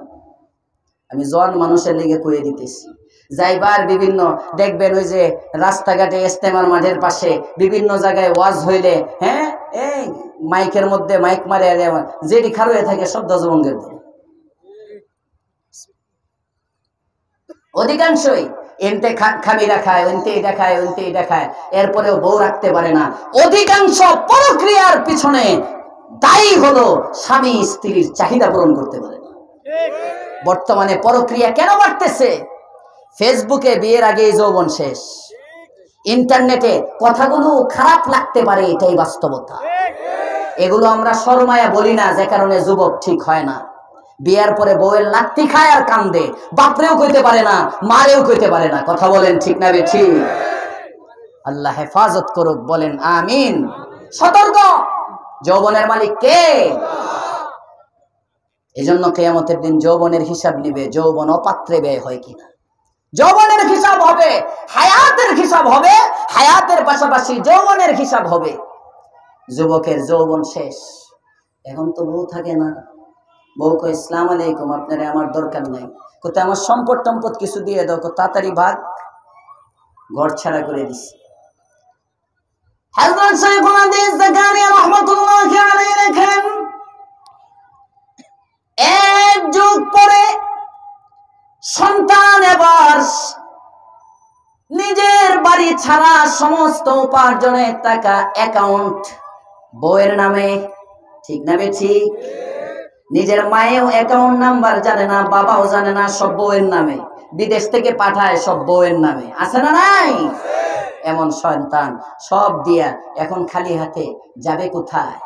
আমি জন মানুষের লেগে কয়ে দিতেছি, যাইবার বিভিন্ন দেখবেন ওই যে রাস্তাঘাটে, ইস্তেমার মাঠের পাশে বিভিন্ন জায়গায় ওয়াজ হইলে, হ্যাঁ এই মাইকের মধ্যে মাইক মারে যেটি খার হয়ে থাকে সব দজবঙ্গের দিন। অধিকাংশই এনতে খামিরা খায়, ওনতে এটা খায়, ওনতে এটা খায়, এরপরেও বউ রাখতে পারে না। অধিকাংশ পরক্রিয়ার পিছনে দায়ী হলো স্বামী স্ত্রীর চাহিদা পূরণ করতে পারে না। বর্তমানে পরক্রিয়া কেন বাড়তেছে? ফেসবুকে বিয়ের আগে যৌবন শেষ, ইন্টারনেটে কথাগুলো খারাপ লাগতে পারে, এটাই বাস্তবতা। এগুলো আমরা শরমায়া বলি না, যে কারণে যুবক ঠিক হয় না। বিয়ার পরে বউয়ের লাত্তি খায় আর কান্দে, বাপরেও কইতে পারে না, মারেও কইতে পারে না। কথা বলেন ঠিক না বেঠিক? আল্লাহ হেফাজত করুক, বলেন আমিন। সতর্ক, যৌবনের মালিক কে? এজন্য কিয়ামতের দিন যৌবনের হিসাব নিবে, যৌবন অপাত্রে ব্যয় হয় কিনা। যৌবনের হিসাব হবে, হায়াতের হিসাব হবে, হায়াতের পাশাপাশি যৌবনের হিসাব হবে। যুবকের যৌবন শেষ, এখন তো বউ থাকে না। বউ কয় আসসালামু আলাইকুম, আপনারা আমার দরকার নাই। কোথায় আমার সম্পদ টম্পদ কিছু দিয়ে দাও, তাড়াতাড়ি ভাগ। ঘর ছাড়া করে দিছে। হযরত শাইখুল হাদিস জাকারিয়া রাহমাতুল্লাহি আলাইহি লেখেন, এক যুগ পরে সন্তান এবার নিজের বাড়ি ছাড়া সমস্ত উপার্জনের টাকা অ্যাকাউন্ট বউয়ের নামে। ঠিক না ঠিক? নিজের মায়েও অ্যাকাউন্ট নাম্বার জানে না, বাবাও জানে না, সব বউয়ের নামে। বিদেশ থেকে পাঠায় সব বউয়ের নামে। আছে না নাই? এমন সন্তান সব দিয়া এখন খালি হাতে যাবে কোথায়?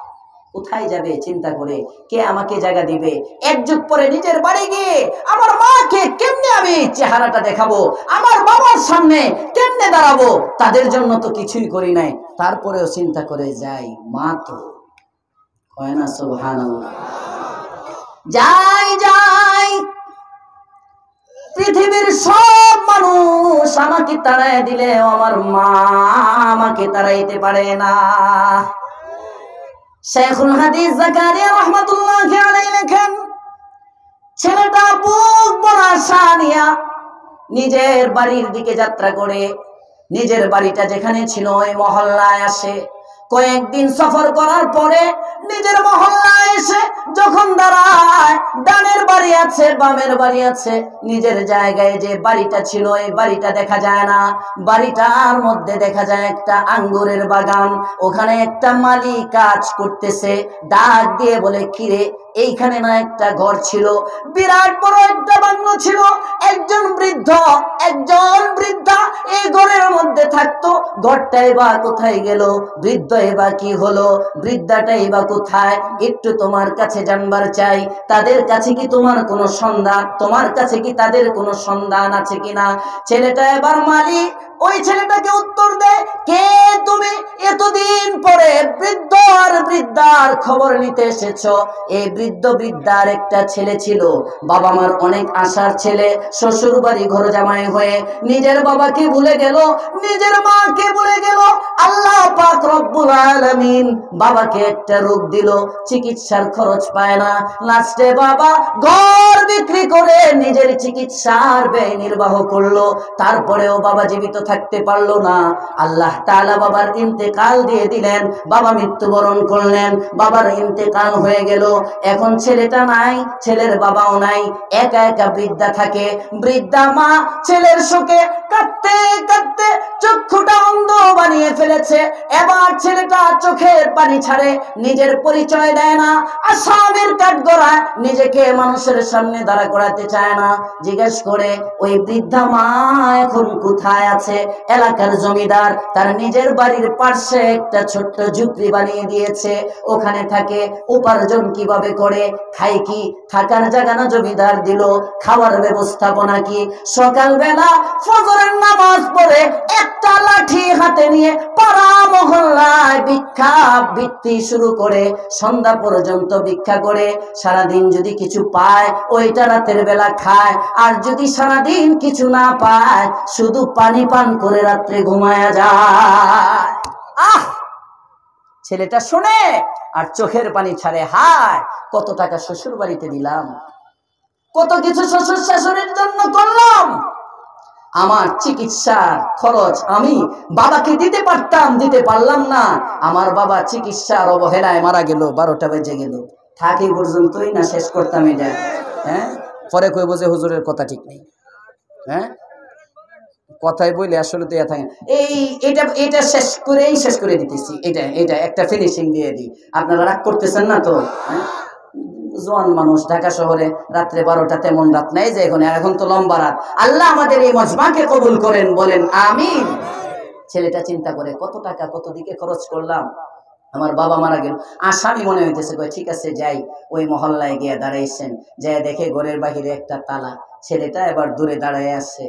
কোথায় যাবে চিন্তা করে, কে আমাকে জায়গা দিবে? এক যুগ পরে নিজের বাড়ি গিয়ে আমার মাকে কেমনে আমি চেহারাটা দেখাবো, আমার বাবার সামনে কেমনে দাঁড়াবো? তাদের জন্য তো কিছুই করি নাই, তারপরেও চিন্তা করে যাই, মা তো হয় না। সুবহানাল্লাহ। যাই যাই, পৃথিবীর সব মানুষ আমাকে তাড়ায় দিলেও আমার মা আমাকে তাড়াইতে পারে না। শাইখুল হাদিস জাকারিয়া রাহমাতুল্লাহি আলাইহি লেখেন, ছেলেটা বুক ভরা আশা নিয়া নিজের বাড়ির দিকে যাত্রা করে, নিজের বাড়িটা যেখানে ছিল ওই মহল্লায় আসে। কয়েকদিন সফর করার পরে নিজের মহল্লায় এসে যখন দাঁড়ায়, ডানের বাড়ি আছে, বামের বাড়ি আছে, নিজের জায়গায় যে বাড়িটা ছিল এই বাড়িটা দেখা যায় না। বাড়িটার মধ্যে দেখা যায় একটা আঙ্গুরের বাগান, ওখানে একটা মালি কাজ করতেছে। ডাক দিয়ে বলে, কিরে এইখানে না একটা ঘর ছিল, বিরাট বড় একটা বাংলো ছিল, একজন বৃদ্ধ একজন বৃদ্ধা এই ঘরের মধ্যে থাকতো, ঘরটাই বা কোথায় গেল? বৃদ্ধ এবার কি হলো? বৃদ্ধাটাই বা কোথায়? একটু তোমার কাছে জানবার চাই, তাদের কাছে কি তোমার কোনো সন্ধান, তোমার কাছে কি তাদের কোনো সন্ধান আছে কিনা? ছেলেটা এবার মালিক ওই ছেলেটাকে উত্তর দেয়, কে তুমি? এতদিন পরে বৃদ্ধ আর বৃদ্ধার খবর নিতে এসেছো। এই বৃদ্ধ বৃদ্ধার একটা ছেলে ছিল, বাবা মার অনেক আশার ছেলে, শ্বশুর বাড়ি ঘর জামাই হয়ে নিজের বাবাকে ভুলে গেল, নিজের মাকে ভুলে গেল। আল্লাহ পাক রব্বুল আলামিন বাবাকে একটা রোগ দিল, চিকিৎসার খরচ পায় না। লাস্টে বাবা ঘর বিক্রি করে নিজের চিকিৎসার ব্যয় নির্বাহ করলো। তারপরেও বাবা জীবিত থাকতে পারলো না। আল্লাহ তাআলা বাবার ইন্তেকাল দিয়ে দিলেন, বাবা মৃত্যুবরণ করলেন, বাবার ইন্তেকাল হয়ে গেল। এখন ছেলেটা নাই, ছেলের বাবাও নাই, একা একা বৃদ্ধা থাকে। বৃদ্ধা মা ছেলের শোকে কাঁদতে কাঁদতে চক্ষুটা অন্ধ বানিয়ে ফেলেছে। এবার ছেলেটা চোখের পানি ছাড়ে, নিজের পরিচয় দেয় না, আসামের কাঠগড়ায় নিজেকে মানুষের সামনে দাঁড়া করাতে চায় না। জিজ্ঞেস করে ওই বৃদ্ধা মা এখন কোথায় আছে? এলাকার জমিদার তার নিজের বাড়ির পাশে একটা ছোট্ট ঝুপড়ি বানিয়ে দিয়েছে, ওখানে থাকে। উপার্জন কিভাবে করে, খায় কি? থাকার জায়গা না জমিদার দিল, খাওয়ার ব্যবস্থাপনা কি? সকালবেলা ফজরের নামাজ পড়ে একটা লাঠি হাতে নিয়ে পাড়া মহল্লায় ভিক্ষা বৃত্তি শুরু করে, সন্ধ্যা পর্যন্ত ভিক্ষা করে। সারাদিন যদি কিছু পায় ওইটা রাতের বেলা খায়, আর যদি সারাদিন কিছু না পায় শুধু পানি পান করে রাত্রে ঘুমায়া যায়। আহ, ছেলেটা শুনে আর চোখের পানি ছাড়ে, হায় কত টাকা শ্বশুর বাড়িতে দিলাম, কত কিছু শ্বশুর শাশুড়ির জন্য করলাম, আমার চিকিৎসার খরচ আমি বাবাকে দিতে পারতাম, দিতে পারলাম না। আমার বাবা চিকিৎসার অবহেলায় মারা গেল, 12টা বেজে গেল, থাকি পর্যন্তই না শেষ করতাম এটা। হ্যাঁ, পরে কইব যে হুজুরের কথা ঠিক নেই। হ্যাঁ, কথাই বলে আসলে তো থাকে এটা শেষ করে দিতেছি, এটা একটা ফিনিশিং দিয়ে দিই। আপনারা রাগ করতেছেন না তো? হ্যাঁ, জোয়ান মানুষ, ঢাকা শহরে রাত্রে 12টা তেমন রাত নাই যে এখন তো লম্বা রাত। আল্লাহ আমাদের এই মজমাকে কবুল করেন, বলেন আমিন। ছেলেটা চিন্তা করে কত টাকা কত দিকে খরচ করলাম, আমার বাবা মারা গেল। আসামি মনে হইতেছে, ঠিক আছে যাই। ওই মহল্লায় গিয়ে দাঁড়াইছেন, যায় দেখে ঘরের বাহিরে একটা তালা। ছেলেটা এবার দূরে দাঁড়ায় আছে,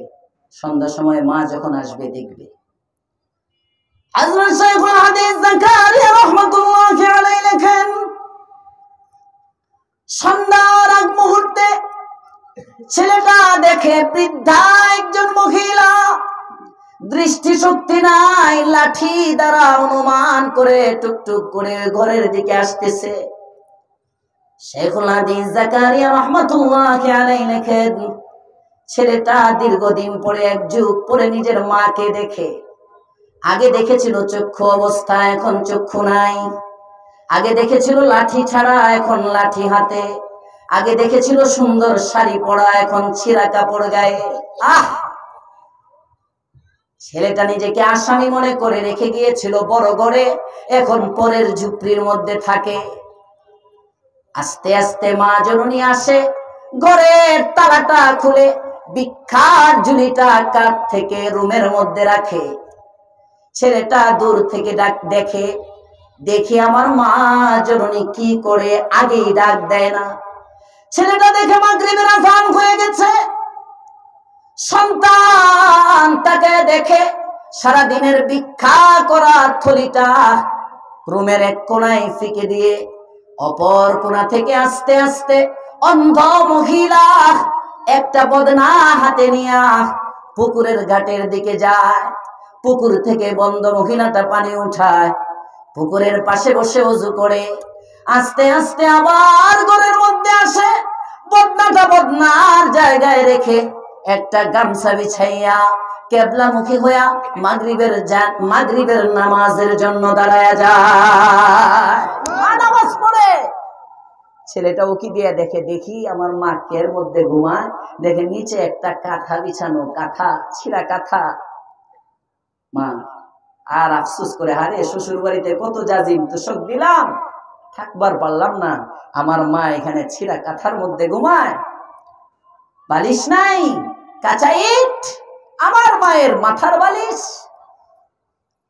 সন্ধ্যার সময় মা যখন আসবে দেখবে। হযরত শাইখুল হাদিস জাকারিয়া রাহমাতুল্লাহি আলাইহি লেখেন, সন্ধ্যার আগ মুহূর্তে ছেলেটা দেখে বৃদ্ধা একজন মহিলা, দৃষ্টিশক্তি নাই, লাঠি দ্বারা অনুমান করে টুকটুক করে ঘরের দিকে আসতেছে। শাইখুল হাদিস জাকারিয়া রাহমাতুল্লাহি আলাইহি লেখেন, ছেলেটা দীর্ঘদিন পরে, এক যুগ পরে নিজের মাকে দেখে। আগে দেখেছিল চক্ষু অবস্থা, এখন চক্ষু নাই। আগে দেখেছিল লাঠি ছাড়া, এখন লাঠি হাতে। আগে দেখেছিল সুন্দর শাড়ি পরা, এখন ছিঁড়া কাপড় গায়ে। ছেলেটা নিজেকে আসামি মনে করে রেখে গিয়েছিল বড় ঘরে, এখন পরের ঝুপড়ির মধ্যে থাকে। আস্তে আস্তে মা জননী আসে, ঘরের তালাটা খুলে বিখ্যাত ঝুলিটা কাঠ থেকে রুমের মধ্যে রাখে। ছেলেটা দূর থেকে দেখে, দেখি আমার মা জননী কি করে, আগেই ডাক দেয় না। ছেলেটা দেখে মাগরিবের আযান হয়ে গেছে। সন্তান তাকে দেখে সারা দিনের ভিক্ষা করা থলিটা রুমের এক কোণায় ফিকে দিয়ে অপর কোণা থেকে আস্তে আস্তে অন্ধ মহিলা একটা বদনা হাতে নিয়ে পুকুরের ঘাটের দিকে যায়। পুকুর থেকে বন্ধ মহিলাটা পানি উঠায়, পুকুরের পাশে বসে ওযু করে আস্তে আস্তে আবার ঘরের মধ্যে আসে। বদনাটা বদনার জায়গায় রেখে একটা গামছা বিছাইয়া কেবলামুখী হইয়া মাগরিবের নামাজের জন্য দাঁড়ায়া যায়, নামাজ পড়ে। ছেলেটা উকি দিয়ে দেখে, দেখি আমার মা কের মধ্যে ঘুমায়, দেখে নিচে একটা কাঁথা বিছানো, কাঁথা, ছিঁড়া কাঁথা। মা আর আফসোস করে, হারে শ্বশুর বাড়িতে কত জাজিম তোষক দিলাম, থাকবার পারলাম না, আমার মা এখানে ছিঁড়া কাঁথার মধ্যে ঘুমায়, বালিশ নাই, কাঁচা ইট আমার মায়ের মাথার বালিশ।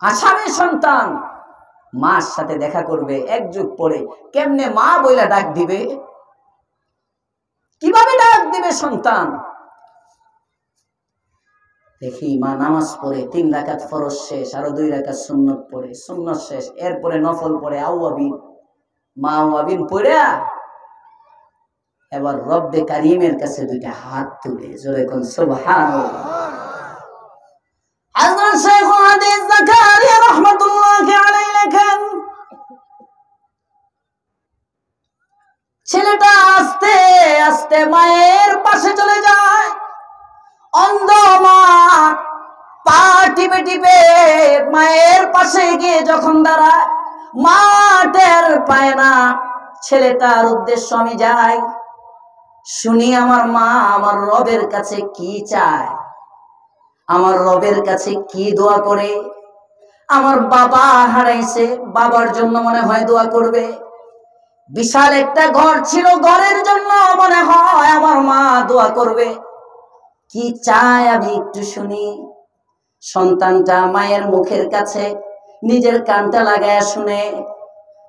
আসামি সন্তান মার সাথে দেখা করবে, এক যুগ পরে কেমনে মা বইলা ডাক দিবে, কিভাবে ডাক দিবে সন্তান? দেখি মা নামাজ পড়ে 3 রাকাত ফরজ শেষ, আরো 2 রাকাত সুন্নত পড়ে, সুন্নত শেষ, এরপরে নফল পড়ে আওয়াবিন। মা আওয়াবিন পড়া এবার রব্বে কারিমের কাছে 2টা হাত তুলে জোরে কোন সুবহানাল্লাহ। হযরত শাইখুল হাদিস জাকারিয়া রাহমাতুল্লাহি আলাইহি লেখেন, ছেলেটা আস্তে আস্তে মায়ের পাশে চলে যায়। অন্ধ মা পা টিপে টিপে মায়ের পাশে গিয়ে যখন দাঁড়ায়, মা টের পায় না। ছেলেটার উদ্দেশ্য আমি যাই, শুনি আমার মা আমার রবের কাছে কি চায়, আমার রবের কাছে কি দোয়া করে। আমার বাবা হারাইছে, বাবার জন্য মনে হয় দোয়া করবে। বিশাল একটা ঘর ছিল, ঘরের জন্য মনে হয় আমার মা দোয়া করবে। কি চায় আমি একটু শুনি। সন্তানটা মায়ের মুখের কাছে নিজের কানটা লাগায় শুনে।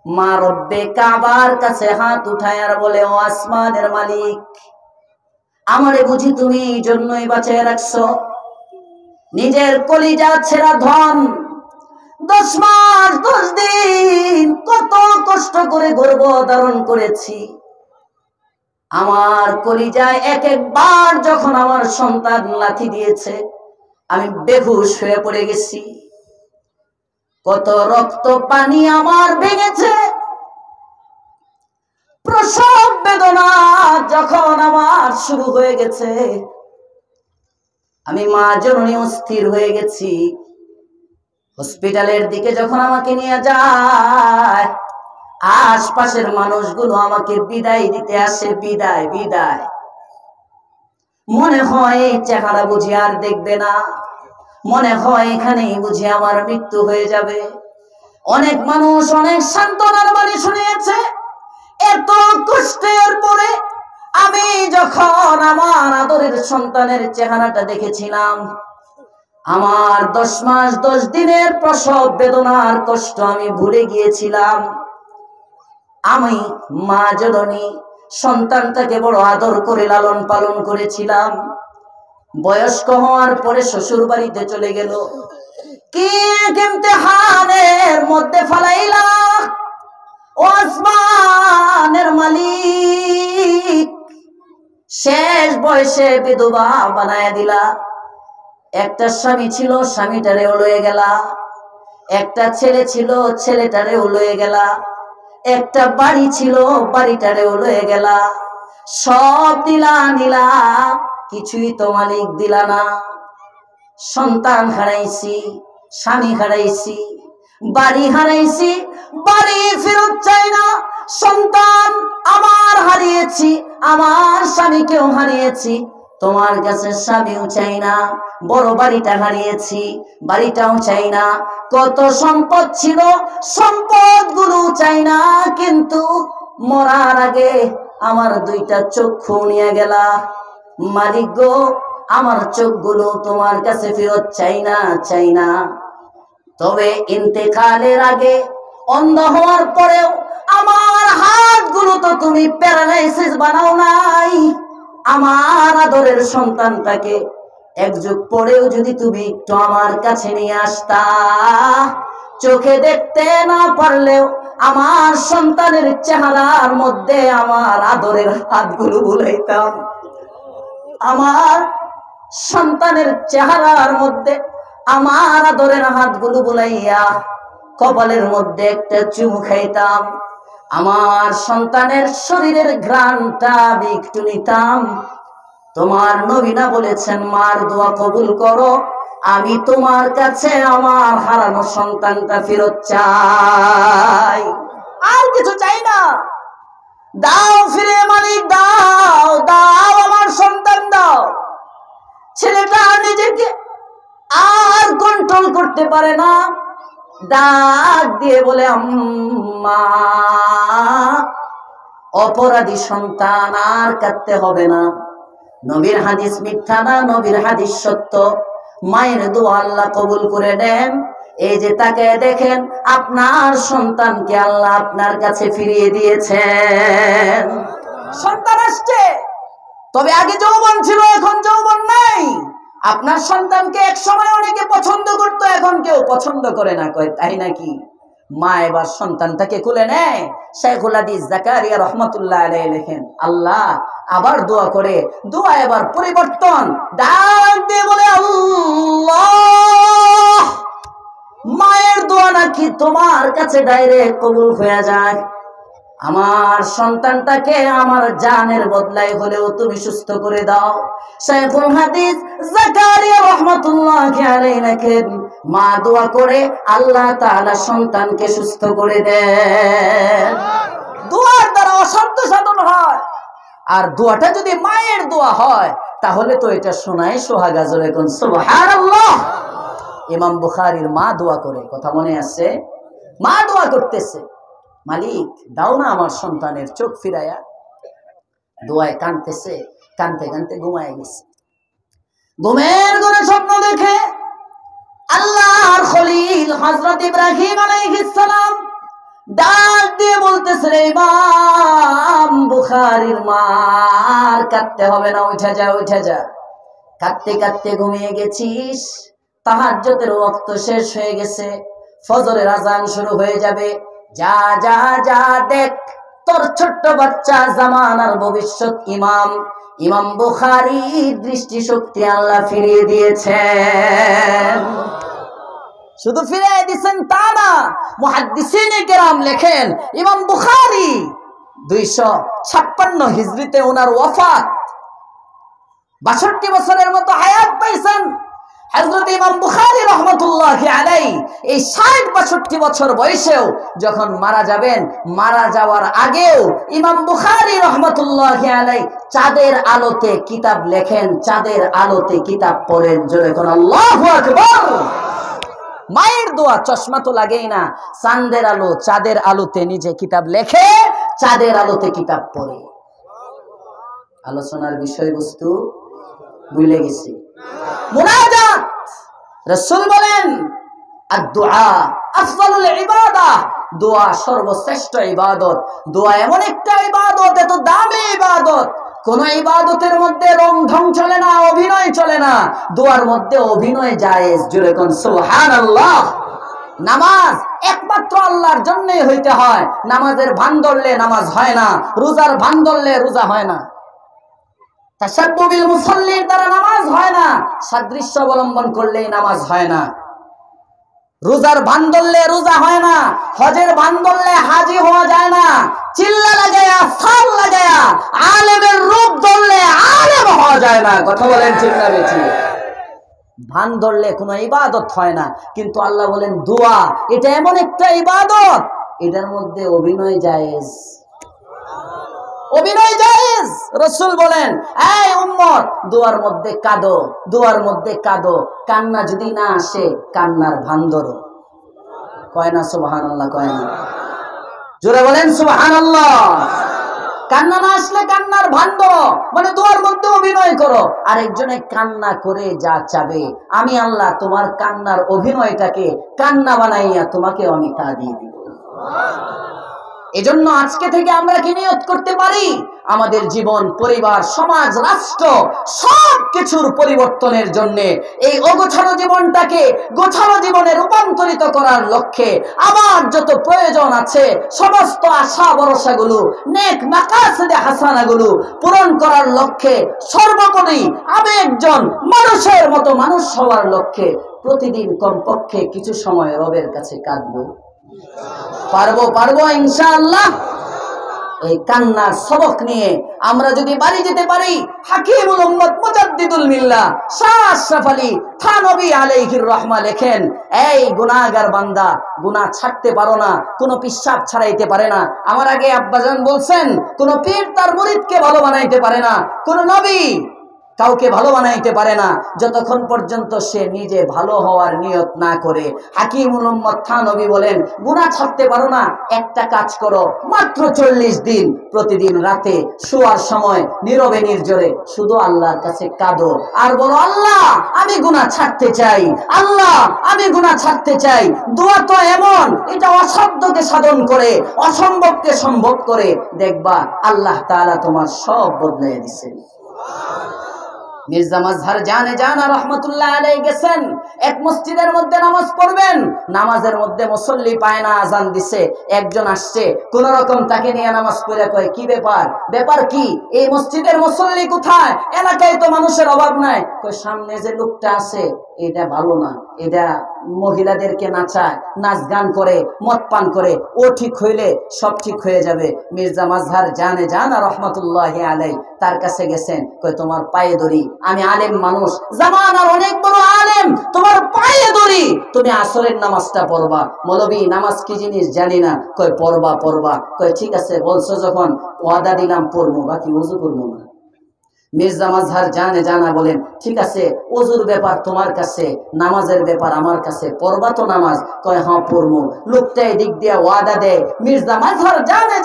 মা রব্বে কাবার কাছে হাত উঠায় আর বলে, ও আসমানের মালিক, আমারে বুঝি তুমি এই জন্যই বাঁচিয়ে রাখছো? নিজের কলিজা ছেঁড়া ধন 10 মাস 10 দিন কত কষ্ট করে গর্ভ ধারণ করেছি। আমার কলিজায় এক একবার যখন আমার সন্তান লাথি দিয়েছে, আমি বেহুশ হয়ে পড়ে গেছি। কত রক্ত পানি আমার ভেঙেছে। প্রসব বেদনা যখন আমার শুরু হয়ে গেছে, আমি মা জননী অস্থির হয়ে গেছি। হসপিটালের দিকে যখন আমাকে নিয়ে যায়, আশপাশের মানুষগুলো আমাকে বিদায় দিতে আসে, বিদায় বিদায়। মনে হয় এই চেহারা বুঝি আর দেখবে না, মনে হয় এখানেই বুঝি আমার মৃত্যু হয়ে যাবে। অনেক মানুষ অনেক সান্ত্বনার বাণী শুনিয়েছে। এত কষ্টের পরে আমি যখন আমার আদরের সন্তানের চেহারাটা দেখেছিলাম, আমার 10 মাস 10 দিনের প্রসব বেদনার কষ্ট আমি ভুলে গিয়েছিলাম। আমি মা জননী সন্তানটাকে বড় আদর করে লালন পালন করেছিলাম। বয়স্ক হওয়ার পরে শ্বশুর বাড়িতে চলে গেল। কি ইমতিহানের মধ্যে ফালাইলা ও আসমানের মালিক, শেষ বয়সে বিধবা বানায় দিলা। একটা স্বামী ছিল, স্বামীটারেও লয়ে গেলা। একটা ছেলে ছিল, ছেলেটারেও লয়ে গেলা। একটা বাড়ি ছিল, বাড়িটারেও লয়ে গেলা। সব দিলা নিলা, কিছুই তো মালিক দিলা না। সন্তান হারাইছি, স্বামী হারাইছি, বাড়ি হারাইছি, বাড়ি ফেরত চাই না। সন্তান আমার হারিয়েছি, আমার স্বামীকেও হারিয়েছি, তোমার কাছে স্বামীও চাই না। বড় বাড়িটা হারিয়েছি, বাড়িটাও চাই না। কত সম্পদ ছিল, সম্পদ গুলো চাই না। কিন্তু মরার আগে আমার দুইটা চক্ষু নিয়ে গেলা। মালিক গো, আমার চোখগুলো তোমার কাছে ফেরত চাই না, চাই না। তবে ইন্তেকালের আগে, অন্ধ হওয়ার পরেও আমার হাতগুলো তো তুমি প্যারালাইসিস বানাও নাই। আমার আদরের সন্তানটাকে এক যুগ পরেও যদি তুমি একটু আমার কাছে নিয়ে আসতা, চোখে দেখতে না পারলেও আমার সন্তানের চেহারার মধ্যে আমার আদরের হাতগুলো বুলাইতাম। আমার সন্তানের চেহারার মধ্যে আমার আদরের হাতগুলো বুলাইয়া কপালের মধ্যে একটা চুমু খাইতাম। আমার সন্তানের শরীরের ঘ্রাণটা একটু নিতাম। তোমার নবী না বলেছেন, মার দোয়া কবুল করো, আমি তোমার কাছে আমার হারানো সন্তানটা ফেরত চাই, আর কিছু চাই না। দাও ফিরে মালিক, দাও, দাও আমার সন্তান দাও। ছেলেটা নিজেকে আর কন্ট্রোল করতে পারে না, ডাক দিয়ে বলে, আম্মা। অপরাধী সন্তান, আর কাঁদতে হবে না। নবীর হাদিস মিথ্যা না, নবীর হাদিস সত্য। মায়ের দোয়া আল্লাহ কবুল করে নেন। এই যে তাকে দেখেন, আপনার সন্তানকে আল্লাহ আপনার কাছে ফিরিয়ে দিয়েছেন। সন্তান আসছে, তবে আগে যৌবন ছিল, এখন যৌবন নাই। আপনার সন্তানকে এক সময় অনেকে পছন্দ করতো, এখন কেউ পছন্দ করে না। কয় তাই নাকি? মা এবার সন্তানটাকে খুলে নেয়। শাইখুল হাদিস জাকারিয়া রহমাতুল্লাহ আলাইহি লেখেন, আল্লাহ আবার দোয়া করে, দোয়া এবার পরিবর্তন। ডাক দিয়ে বলে, আল্লাহ, মায়ের দোয়া নাকি তোমার কাছে ডাইরেক্ট কবুল হয়ে যায়। আমার সন্তানটাকে আমার জানের বদলায় হলেও তুমি সুস্থ করে দাও। শাইখুল হাদিস জাকারিয়া রাহমাতুল্লাহি আলাইহি লেখেন, মা দোয়া করে আল্লাহ তাআলা সন্তানকে সুস্থ করে দেন। দোয়ার দ্বারা অসাধ্য সাধন হয়। আর দোয়াটা যদি মায়ের দোয়া হয়, তাহলে তো এটা শোনায় সোহাগা। জোরে কোন সুবহানাল্লাহ। ইমাম বুখারীর মা দোয়া করে, কথা মনে আছে? মা দোয়া করতেছে, মালিক দাও না আমার সন্তানের চোখ ফিরাইয়া। দোয়ায় কাঁদতেছে, কাঁদতে কাঁদতে ঘুমায় গেছে। ঘুমের ঘরে স্বপ্ন দেখে আল্লাহর খলিল হযরত ইব্রাহিম আলাইহিস সালাম ডাক দিয়ে বলতেছে, রে ইমাম বুখারীর মা, আর কাঁদতে হবে না, উঠে যা, উঠে যা। কাঁদতে কাঁদতে ঘুমিয়ে গেছিস, তাহাজ্জুদের ওয়াক্ত শেষ হয়ে গেছে, ফজরের আজান শুরু হয়ে যাবে। যা যা যা, দেখ তোর ছোট্ট বাচ্চা জামানার ভবিষ্যৎ ইমাম, ইমাম বুখারীর দৃষ্টিশক্তি আল্লাহ ফিরিয়ে দিয়েছেন। শুধু ফিরিয়ে দিয়েছেন তা না, মুহাদ্দিসিনে কেরাম লেখেন, ইমাম বুখারী 256 হিজরিতে ওনার ওয়াফাত, 62 বছরের মতো হায়াত পাইছেন। হযরত ইমাম বুখারী রাহমাতুল্লাহি আলাইহি এই 60-62 বছর বয়সেও যখন মারা যাবেন, মারা যাওয়ার আগেও ইমাম বুখারী রাহমাতুল্লাহি আলাইহি চাঁদের আলোতে কিতাব লেখেন, চাঁদের আলোতে কিতাব পড়েন। জোরে কোন আল্লাহু আকবার। মায়ের দোয়া, চশমা তো লাগেই না, চাঁদের আলো, চাঁদের আলোতে নিজে কিতাব লেখে, চাঁদের আলোতে কিতাব পড়ে। আলোচনার বিষয়বস্তু ভুলে গেছি। মুনাজাত, রাসূল বলেন, আদ-দুআ আফযালুল ইবাদাহ, দোয়া সর্বশ্রেষ্ঠ ইবাদত। দোয়া এমন একটা ইবাদত, এত দামি ইবাদত, কোন ইবাদতের মধ্যে রংঢং চলে না, অভিনয় চলে না। দোয়ার মধ্যে অভিনয় জায়েজ। জোরে কোন সুবহানাল্লাহ। নামাজ একমাত্র আল্লাহর জন্যই হইতে হয়। নামাজের ভান ধরলে নামাজ হয় না, রোজার ভান ধরলে রোজা হয় না, তাশাব্বু বিল মুসাল্লির দ্বারা নামাজ হয় না, সাদৃশ্য অবলম্বন করলেই নামাজ হয় না। রোজার ভান ধরলে রোজা হয় না, হজের ভান ধরলে হাজি হওয়া যায় না। চিল্লা লাগায়া সাল লাগায়া আলেমের রূপ ধরলে আলেম হওয়া যায় না। কথা বলেন ঠিক না বেঠিক? ভান ধরলে কোনো ইবাদত হয় না। কিন্তু আল্লাহ বলেন দোয়া এটা এমন একটা ইবাদত, এটার মধ্যে অভিনয় জায়েজ। অভিনয় জায়েজ। রাসূল বলেন, এই উম্মত, দোয়ার মধ্যে কাঁদো, দোয়ার মধ্যে কাঁদো। কান্না যদি না আসে, কান্নার ভান ধরো। কয় না সুবহানাল্লাহ? কয় না? জোরে বলেন সুবহানাল্লাহ। কান্না না আসলে কান্নার ভান ধরো, মানে দোয়ার মধ্যে অভিনয় করো। আরেকজনে কান্না করে যা চাবে, আমি আল্লাহ তোমার কান্নার অভিনয়টাকে কান্না বানাইয়া তোমাকে আমি তা দিয়ে দিব। এজন্য আজকে থেকে আমরা কি নিয়ত করতে পারি? আমাদের জীবন, পরিবার, সমাজ, রাষ্ট্র সবকিছুর পরিবর্তনের জন্য এই অগোছালো জীবনটাকে গোছালো জীবনে রূপান্তরিত করার লক্ষ্যে আমার যত প্রয়োজন আছে সমস্ত আশা ভরসাগুলো, নেক মাকাসিদে হাসানাগুলো পূরণ করার লক্ষ্যে সর্বোপরি আমি একজন মানুষের মতো মানুষ হওয়ার লক্ষ্যে প্রতিদিন কমপক্ষে কিছু সময় রবের কাছে কাঁদবো। পারবো ইনশাআল্লাহ। এই কান্নার সবক নিয়ে আমরা যদি বাড়ি যেতে পারি, হাকিমুল উম্মত মুজাদ্দিদুল মিল্লাহ শাহ আশরাফ আলী থানভী আলাইহির রাহমা লেখেন, এই গুনাহগার বান্দা, গুনাহ ছাড়তে পারো না, কোনো পিশাব ছাড়াইতে পারে না। আমার আগে আব্বাজান বলছেন, কোনো পীর তার মুরিদকে ভালো বানাইতে পারে না, কোনো নবী কাউকে ভালো বানাইতে পারে না যতক্ষণ পর্যন্ত সে নিজে ভালো হওয়ার নিয়ত না করে। হাকিমুল উম্মত থানভী বলেন, গুনাহ ছাড়তে পারো না, একটা কাজ করো, মাত্র 40 দিন প্রতিদিন রাতে শোয়ার সময় নীরবে নির্জরে শুধু আল্লাহর কাছে কাঁদো আর বলো, আল্লাহ আমি গুনাহ ছাড়তে চাই, আল্লাহ আমি গুনাহ ছাড়তে চাই। দোয়া তো এমন, এটা অসাধ্যকে সাধন করে, অসম্ভবকে সম্ভব করে। দেখবা আল্লাহ তাআলা তোমার সব বদলাইয়া দিবেন। মির্জা মাজহার জানা রহমতুল্লাহ আলাইহি গেছেন, এক মসজিদের মধ্যে নামাজ পড়বেন, নামাজের মধ্যে মুসল্লি পায় না, আজান দিছে, একজন আসছে কোন রকম তাকে নিয়ে নামাজ পড়ে, কয় কি ব্যাপার কি, এই মসজিদের মুসল্লি কোথায়, এলাকায় তো মানুষের অভাব নাই। কয় সামনে যে লোকটা আছে এটা ভালো না, এটা মহিলাদেরকে নাচায়, নাচ গান করে, মদ পান করে, ও ঠিক হইলে সব ঠিক হয়ে যাবে। মির্জা মাজহার জানা রহমতুল্লাহ আলাইহি তার কাছে গেছেন, কয় তোমার পায়ে ধরি, আমি আলেম মানুষ, জামানার অনেক বড় আলেম, তোমার পায়ে ধরি, তুমি আসরের নামাজটা পড়বা। মৌলবী নামাজ কি জিনিস জানি না। কয় পড়বা। কয় ঠিক আছে, বলছো যখন ওয়াদা দিলাম পড়বো, বাকি ওযু করবো না। মির্জা মাজহার জানা বলেন, ঠিক আছে, ওযুর ব্যাপার তোমার কাছে, নামাজের ব্যাপার আমার কাছে, পড়বা তো নামাজ? কয় হ্যাঁ পড়বো। লোকটা এদিক দিয়ে ওয়াদা দেয়। মির্জা মাজহার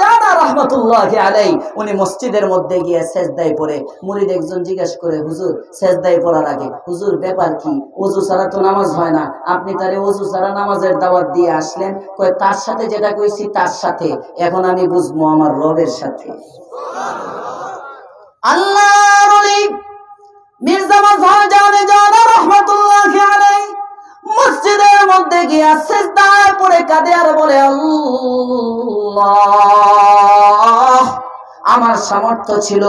জানা রহমতুল্লাহি আলাইহি উনি মসজিদের মধ্যে গিয়ে সেজদায় পড়ে। মুরিদ একজন জিজ্ঞেস করে, হুজুর সেজদায় পড়ার আগে হুজুর ব্যাপার কি, ওযু ছাড়া তো নামাজ হয় না, আপনি তারে ওযু ছাড়া নামাজের দাওয়াত দিয়ে আসলেন? কয় তার সাথে যেটা কইছি তার সাথে, এখন আমি বুঝবো আমার রবের সাথে। আল্লাহর ওলি মির্জা মাজহার জানা রহমাতুল্লাহি আলাইহি মসজিদের মধ্যে গিয়ে সিজদায় পড়ে কাঁদে আর বলে, আল্লাহ আমার সামর্থ্য ছিল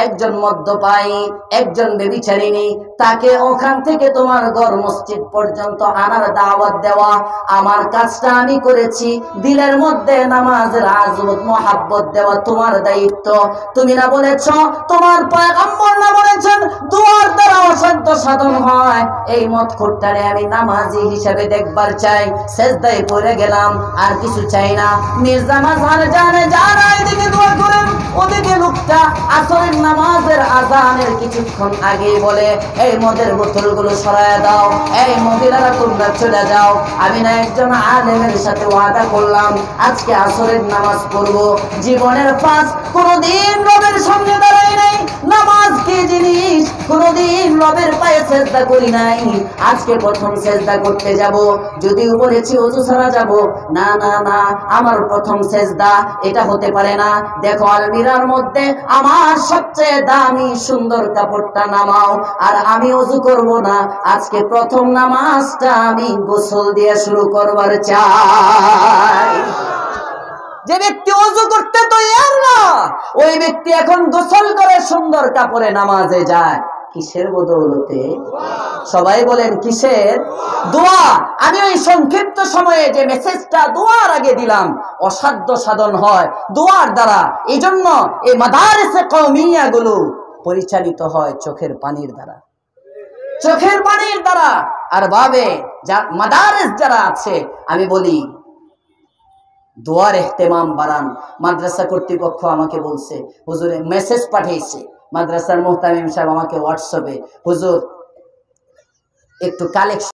একজন মদ্যপায়ী, একজন ব্যভিচারিণী, তাকে ওখান থেকে তোমার ঘর মসজিদ পর্যন্ত আনার দাওয়াত দেওয়া, আমার কাজটা আমি করেছি। দিলের মধ্যে নামাজের আযমত মোহাব্বত দেওয়া তোমার দায়িত্ব। তুমি না বলেছ, তোমার পয়গম্বর না বলেছেন, দুয়ার দ্বারা অসাধ্য সাধন হয়। এই মদখোরটারে আমি নামাজি হিসেবে দেখবার চাই। সেজদায় পড়ে গেলাম, আর কিছু চাই না। মির্জা মাজহার জানা এদিকে দোয়া করেন, ওদিকে লোকটা আসরের নামাজের আযানের কিছুক্ষণ আগে বলে, এই মদের বোতলগুলো সরায় দাও, এই মহিলারা তোমরা চলে যাও। আমি না একজন আলেমের সাথে ওয়াদা করলাম আজকে আসরের নামাজ পড়বো। জীবনের পাঁচ কোনদিন রবের সামনে দাঁড়াই নাই। নামাজ কি জিনিস কোনদিন রবের পায়ে সেজদা করি নাই, আজকে প্রথম সেজদা করতে যাব। যদিও বলেছি ওযু ছাড়া যাব, না না না, আমার প্রথম সেজদা এটা হতে পারে না। দেখো আলমিরার মধ্যে আমার সবচেয়ে দামি সুন্দর কাপড়টা নামাও, আর আমি ওযু করব না। আজকে প্রথম নামাজটা আমি গোসল দিয়ে শুরু করবার চাই। যে ব্যক্তি ওযু করতে তৈয়ার না, ওই ব্যক্তি এখন গোসল করে সুন্দর কাপড়ে নামাজে যায়। কিসের বদৌলতে? সবাই বলেন কিসের? দোয়া। আমি ওই সংক্ষিপ্ত সময়ে যে মেসেজটা দোয়ার আগে দিলাম, অসাধ্য সাধন হয় দোয়ার দ্বারা। এই জন্য এই মাদারিসে কওমিয়া গুলো পরিচালিত হয় চোখের পানির দ্বারা, চোখের পানির দ্বারা। আর ভাবে মাদারিস যারা আছে, আমি বলি দোয়ার ইহতেমাম বাড়ান। মাদ্রাসা কর্তৃপক্ষ আমাকে বলছে, হুজুরে মেসেজ পাঠিয়েছে মাদ্রাসার মুহতামিম সাহেব আমাকে হোয়াটসঅ্যাপে, হুজুর একটু কালেকশন